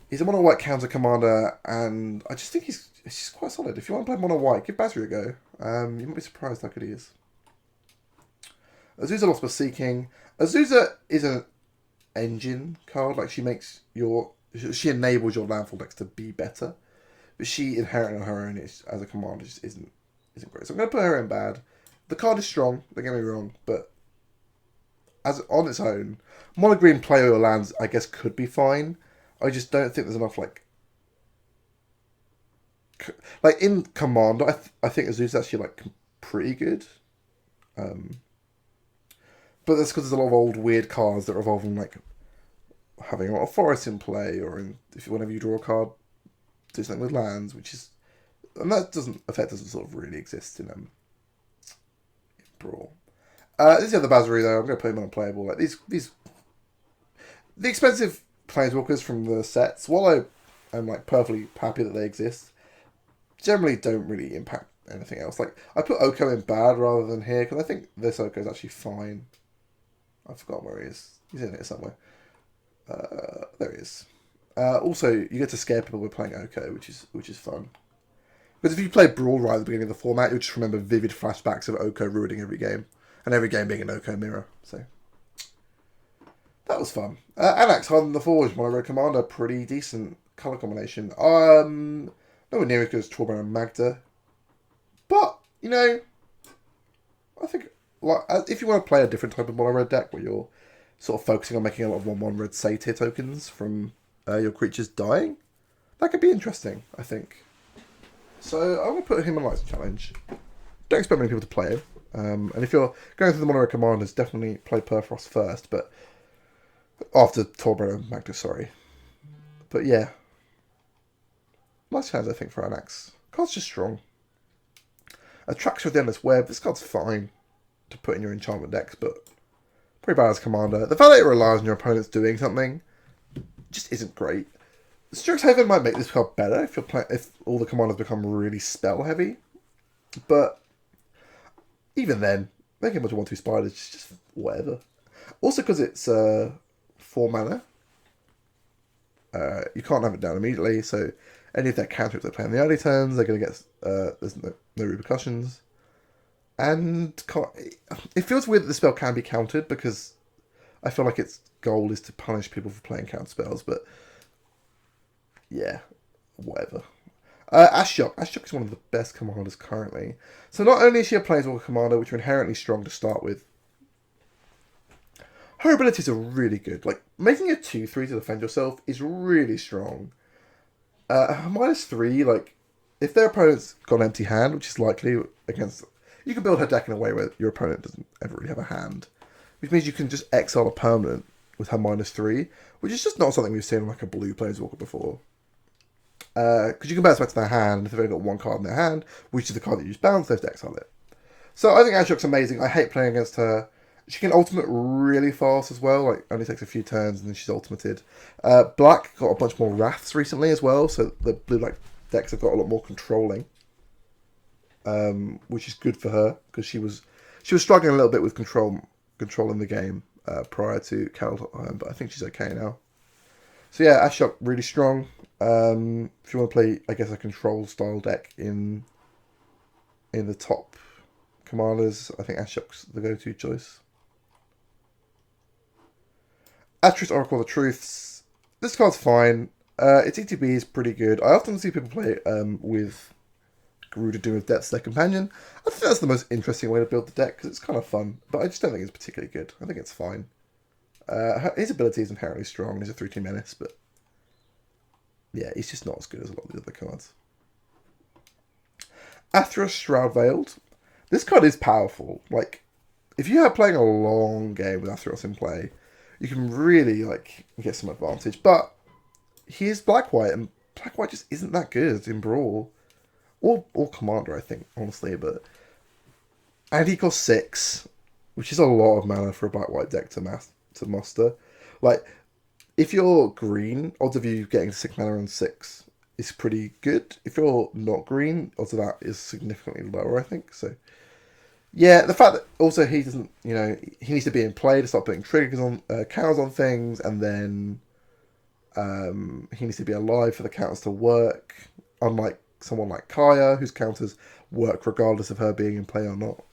he's a mono white counter commander, and I just think It's quite solid. If you want to play mono white, give Basri a go. You might be surprised how good he is. Azusa lost by Seeking. Azusa is an engine card. Like, she enables your landfall decks to be better. But she inherently on her own as a commander just isn't great. So I'm going to put her in bad. The card is strong, don't get me wrong, but as on its own, mono green play all your lands, I guess, could be fine. I just don't think there's enough, like in Commander, I think Azusa's actually, like, pretty good. But that's because there's a lot of old weird cards that are involving, like, having a lot of forests in play, or whenever you draw a card, do something with lands, and that effect doesn't sort of really exist in Brawl. This is the other Basri, though. I'm going to put him unplayable. Like, the expensive Planeswalkers from the sets, while I'm, like, perfectly happy that they exist, generally don't really impact anything else. Like, I put Oko in bad rather than here, because I think this Oko is actually fine. I've forgotten where he is. He's in here somewhere. There he is. Also, you get to scare people with playing Oko, which is fun. Because if you play Brawl right at the beginning of the format, you'll just remember vivid flashbacks of Oko ruining every game. And every game being an Oko mirror. So, that was fun. Anax, Harden the Forge, mono red commander, pretty decent colour combination. Nowhere near as good as Torben and Magda. But, I think, like, if you want to play a different type of mono red deck where you're sort of focusing on making a lot of 1/1 red satyr tokens from your creatures dying, that could be interesting, I think. So I'm going to put him on Lights Challenge. Don't expect many people to play him. And if you're going through the mono red commanders, definitely play Perfrost first, but after Torben and Magda, sorry. But yeah. Nice challenge, I think, for Anax. Card's just strong. Attraction of the Endless Web. This card's fine to put in your enchantment decks, but pretty bad as commander. The fact that it relies on your opponents doing something just isn't great. Strixhaven might make this card better if all the commanders become really spell heavy, but even then, making a bunch of 1/2 spiders is just whatever. Also, because it's 4 mana, you can't have it down immediately, so any of their counters they play in the early turns, they're going to get there's no repercussions. And it feels weird that the spell can be countered, because I feel like its goal is to punish people for playing counter spells, but yeah, whatever. Ashok is one of the best commanders currently. So not only is she a Planeswalker commander, which are inherently strong to start with, her abilities are really good. Like, making a 2/3 to defend yourself is really strong. Her -3, like, if their opponent's got an empty hand, which is likely against, you can build her deck in a way where your opponent doesn't ever really have a hand, which means you can just exile a permanent with her -3, which is just not something we've seen on, like, a blue Planeswalker before. Because you can bounce back to their hand, and if they've only got one card in their hand, which is the card that you use bounce, they have to exile it. So I think Ashok's amazing. I hate playing against her. She can ultimate really fast as well, like, only takes a few turns and then she's ultimated. Black got a bunch more Wraths recently as well, so the blue-black decks have got a lot more controlling, which is good for her, because she was struggling a little bit with controlling the game prior to Kaldheim, but I think she's okay now. So yeah, Ashok, really strong. If you want to play, I guess, a control style deck in the top commanders, I think Ashok's the go-to choice. Atris Oracle of the Truths. This card's fine. Its ETB is pretty good. I often see people play with Garuda Doom of Depths, their companion. I think that's the most interesting way to build the deck, because it's kind of fun, but I just don't think it's particularly good. I think it's fine. His ability is inherently strong. He's a 3/2 menace, but yeah, he's just not as good as a lot of the other cards. Athros Shroud Veiled. This card is powerful. Like, if you are playing a long game with Athros in play, you can really, like, get some advantage. But he is black-white, and black-white just isn't that good in Brawl. Or Commander, I think, honestly. And he costs 6, which is a lot of mana for a black-white deck to muster. Like, if you're green, odds of you getting 6 mana on 6 is pretty good. If you're not green, odds of that is significantly lower, I think. So, yeah, the fact that also he doesn't, he needs to be in play to start putting triggers on, counters on things, and then he needs to be alive for the counters to work, unlike someone like Kaya, whose counters work regardless of her being in play or not.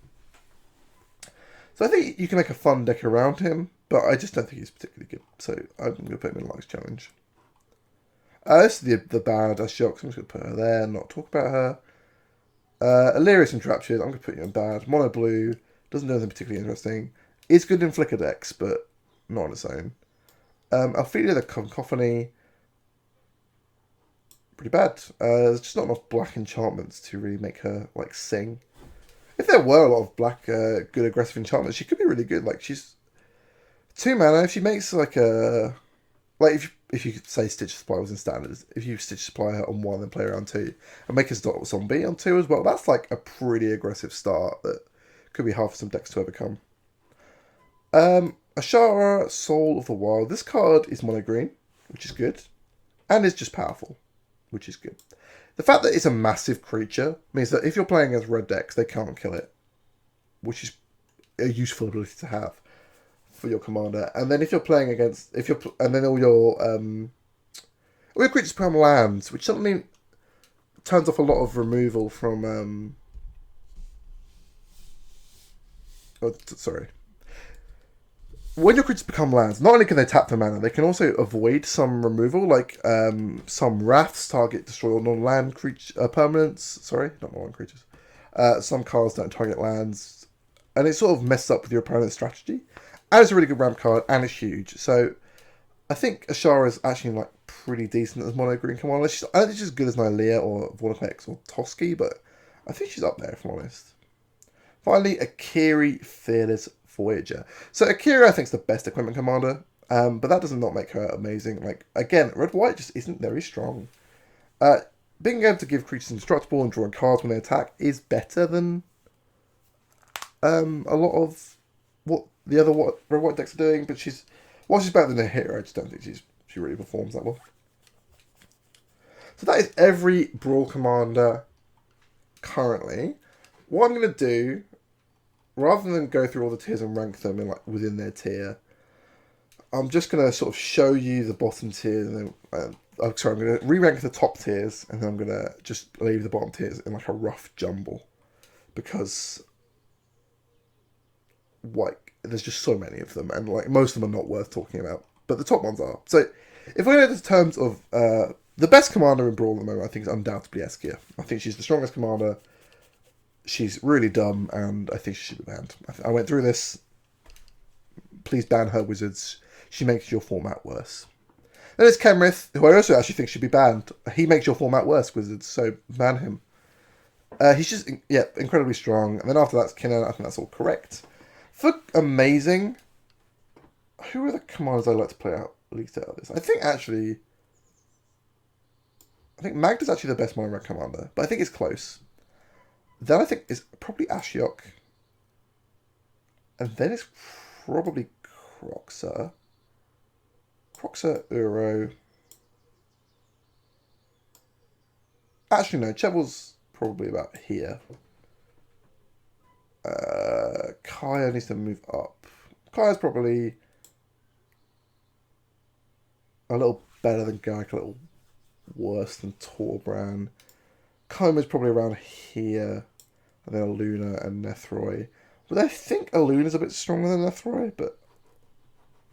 So I think you can make a fun deck around him, but I just don't think he's particularly good. So I'm going to put him in Life's Challenge. This is the bad Ashok, so I'm just going to put her there, not talk about her. Illyrius Entraptured, I'm going to put you in bad. Mono Blue, doesn't do anything particularly interesting. Is good in Flicker decks, but not on its own. Ophelia the Cacophony, pretty bad. There's just not enough black enchantments to really make her, like, sing. If there were a lot of black, good aggressive enchantments, she could be really good. Like, she's 2 mana. If she makes, like, a... Like, if you could say Stitch Supply was in standards, if you Stitch Supply her on 1 and play her on 2, and make a zombie on 2 as well, that's, like, a pretty aggressive start that could be hard for some decks to overcome. Ashara, Soul of the Wild. This card is mono green, which is good, and is just powerful, which is good. The fact that it's a massive creature means that if you're playing as red decks, they can't kill it, which is a useful ability to have for your commander. And then if you're playing against, and then all your creatures become lands, which suddenly turns off a lot of removal from. When your creatures become lands, not only can they tap for mana, they can also avoid some removal, like some Wraths target destroy all non-land permanents. Sorry, not non-land creatures. Some cards don't target lands, and it sort of messes up with your opponent's strategy. And it's a really good ramp card, and it's huge. So I think Ashara is actually like pretty decent as mono green commander. I don't think she's as good as Nylea or Vortex or Tosky, but I think she's up there if I'm honest. Finally, Akiri Fearless Voyager. So Akiri, I think, is the best equipment commander, but that does not make her amazing. Like, again, red-white just isn't very strong. Being able to give creatures indestructible and drawing cards when they attack is better than a lot of what the other red-white decks are doing, but she's better than a hero. I just don't think she really performs that well. So that is every Brawl Commander currently. What I'm going to do, rather than go through all the tiers and rank them in like within their tier, I'm just going to sort of show you the bottom tiers, and then I'm going to re-rank the top tiers, and then I'm going to just leave the bottom tiers in like a rough jumble, because like there's just so many of them, and like most of them are not worth talking about, but the top ones are. So if we go into terms of the best commander in Brawl at the moment, I think is undoubtedly Eskia. I think she's the strongest commander. She's really dumb, and I think she should be banned. I went through this. Please ban her, Wizards. She makes your format worse. Then there's Kenrith, who I also actually think should be banned. He makes your format worse, Wizards, so ban him. He's just, incredibly strong. And then after that's Kinnan. I think that's all correct. For amazing, who are the commanders I like to play out least out of this? I think Magda's actually the best mono red commander, but I think it's close. Then I think it's probably Ashiok. And then it's probably Croxer. Uro. Actually, no. Chevel's probably about here. Kaya needs to move up. Kaya's probably a little better than Gaik, a little worse than Torbran. Koma's probably around here. And then Aluna and Nethroi. But I think Aluna's a bit stronger than Nethroi, but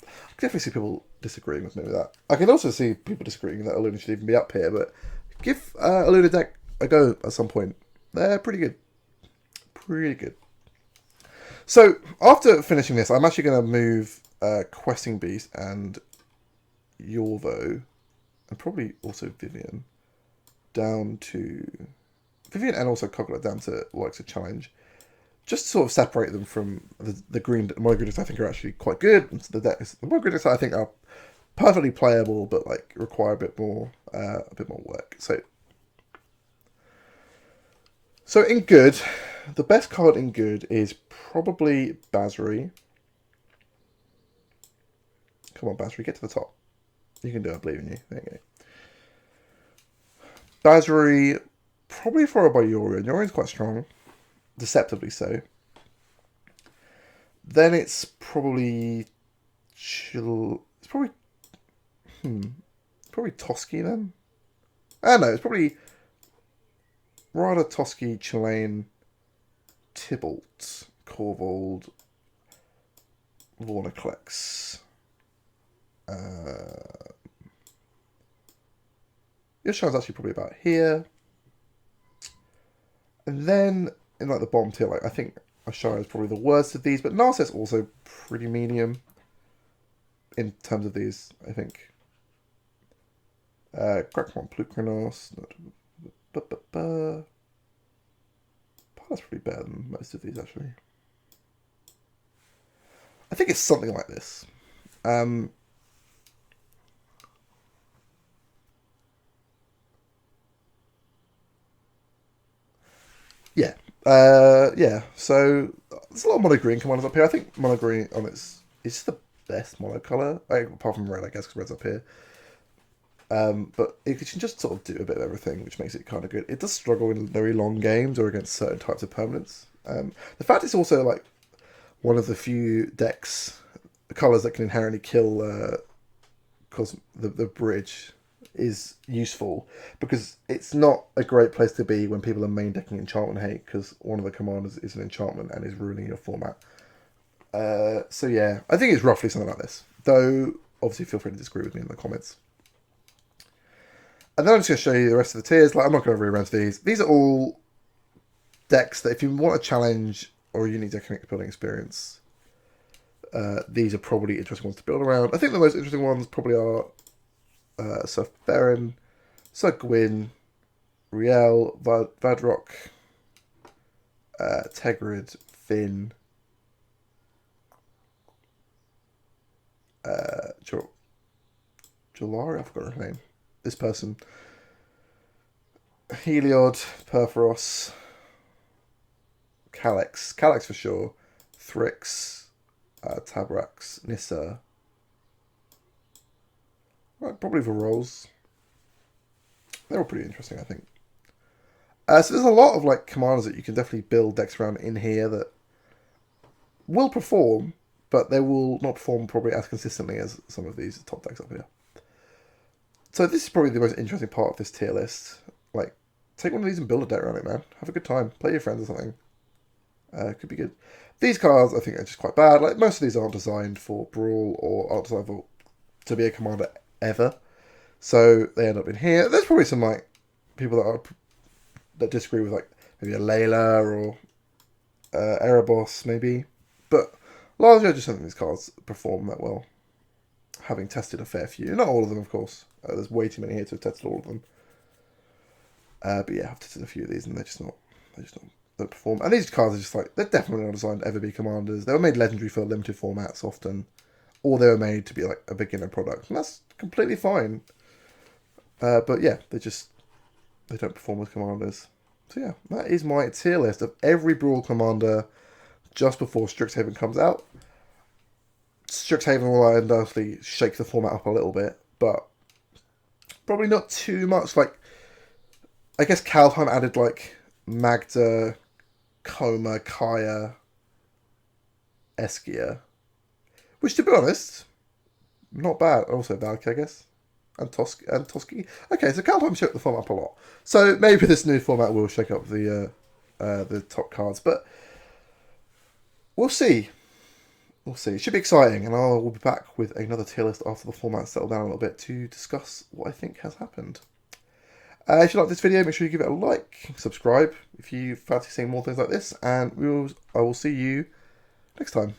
I can definitely see people disagreeing with me with that. I can also see people disagreeing that Aluna should even be up here, but give Aluna deck a go at some point. They're pretty good. Pretty good. So, after finishing this, I'm actually going to move Questing Beast and Yorvo, and probably also Vivian, down to... Vivian and also Coglet down to likes a challenge. Just to sort of separate them from the green mono green decks I think are actually quite good. And the mono green decks I think are perfectly playable, but like require a bit more work. So in good, the best card in good is probably Basri. Come on, Basri, get to the top. You can do it, I believe in you. There you go. Basri, probably followed by Yorion. Yorion's quite strong. Deceptively so. Then it's probably probably Tosky then. I don't know, it's probably Radha, Tusky, Chilean, Tybalt, Corvod, Vorniclex. Your Shine's actually probably about here. And then in like the bottom tier, like I think Ashara is probably the worst of these, but Narset's also pretty medium in terms of these, I think. Crackmon, Plukranos. That's pretty better than most of these, actually. I think it's something like this. Yeah. Yeah. So there's a lot of mono green commanders up here. I think mono green on its is the best mono color, apart from red, I guess, because red's up here. But it can just sort of do a bit of everything, which makes it kind of good. It does struggle in very long games or against certain types of permanents. The fact it's also like one of the few decks, colors that can inherently kill cause the bridge is useful, because it's not a great place to be when people are main decking enchantment hate, because one of the commanders is an enchantment and is ruining your format. So yeah, I think it's roughly something like this. Though, obviously feel free to disagree with me in the comments. And then I'm just going to show you the rest of the tiers. Like, I'm not going to rearrange these. These are all decks that if you want a challenge or a unique deck building experience, these are probably interesting ones to build around. I think the most interesting ones probably are Sir Theron, Sir Gwyn, Riel, Vardok, Tegrid, Finn, Jovari, I forgot her name. This person. Heliod, Perforos, Calyx for sure, Thrix, Tabrax, Nissa. Right, probably the rolls. They're all pretty interesting, I think. So there's a lot of like commanders that you can definitely build decks around in here that will perform, but they will not perform probably as consistently as some of these top decks up here. So this is probably the most interesting part of this tier list. Like, take one of these and build a deck around it, man. Have a good time. Play your friends or something. Could be good. These cards, I think, are just quite bad. Like, most of these aren't designed for Brawl or aren't designed to be a commander ever. So they end up in here. There's probably some, like, people that disagree with, like, maybe a Layla or Erebos, maybe. But largely, I just don't think these cards perform that well, having tested a fair few. Not all of them, of course. There's way too many here to have tested all of them. But yeah, I've tested a few of these and they don't perform. And these cards are just like, they're definitely not designed to ever be commanders. They were made legendary for limited formats often. Or they were made to be like a beginner product. And that's completely fine. But yeah, they don't perform as commanders. So yeah, that is my tier list of every Brawl commander just before Strixhaven comes out. Strixhaven will undoubtedly shake the format up a little bit, but probably not too much. Like, I guess Kaldheim added like Magda, Koma, Kaya, Eskia, which, to be honest, not bad. Also Valky, I guess, and Tosky. Okay, so Kaldheim shook the format up a lot. So maybe this new format will shake up the top cards, but we'll see. We'll see. It should be exciting, and I will be back with another tier list after the format settles down a little bit to discuss what I think has happened. If you like this video, make sure you give it a like, subscribe if you fancy seeing more things like this, and I will see you next time.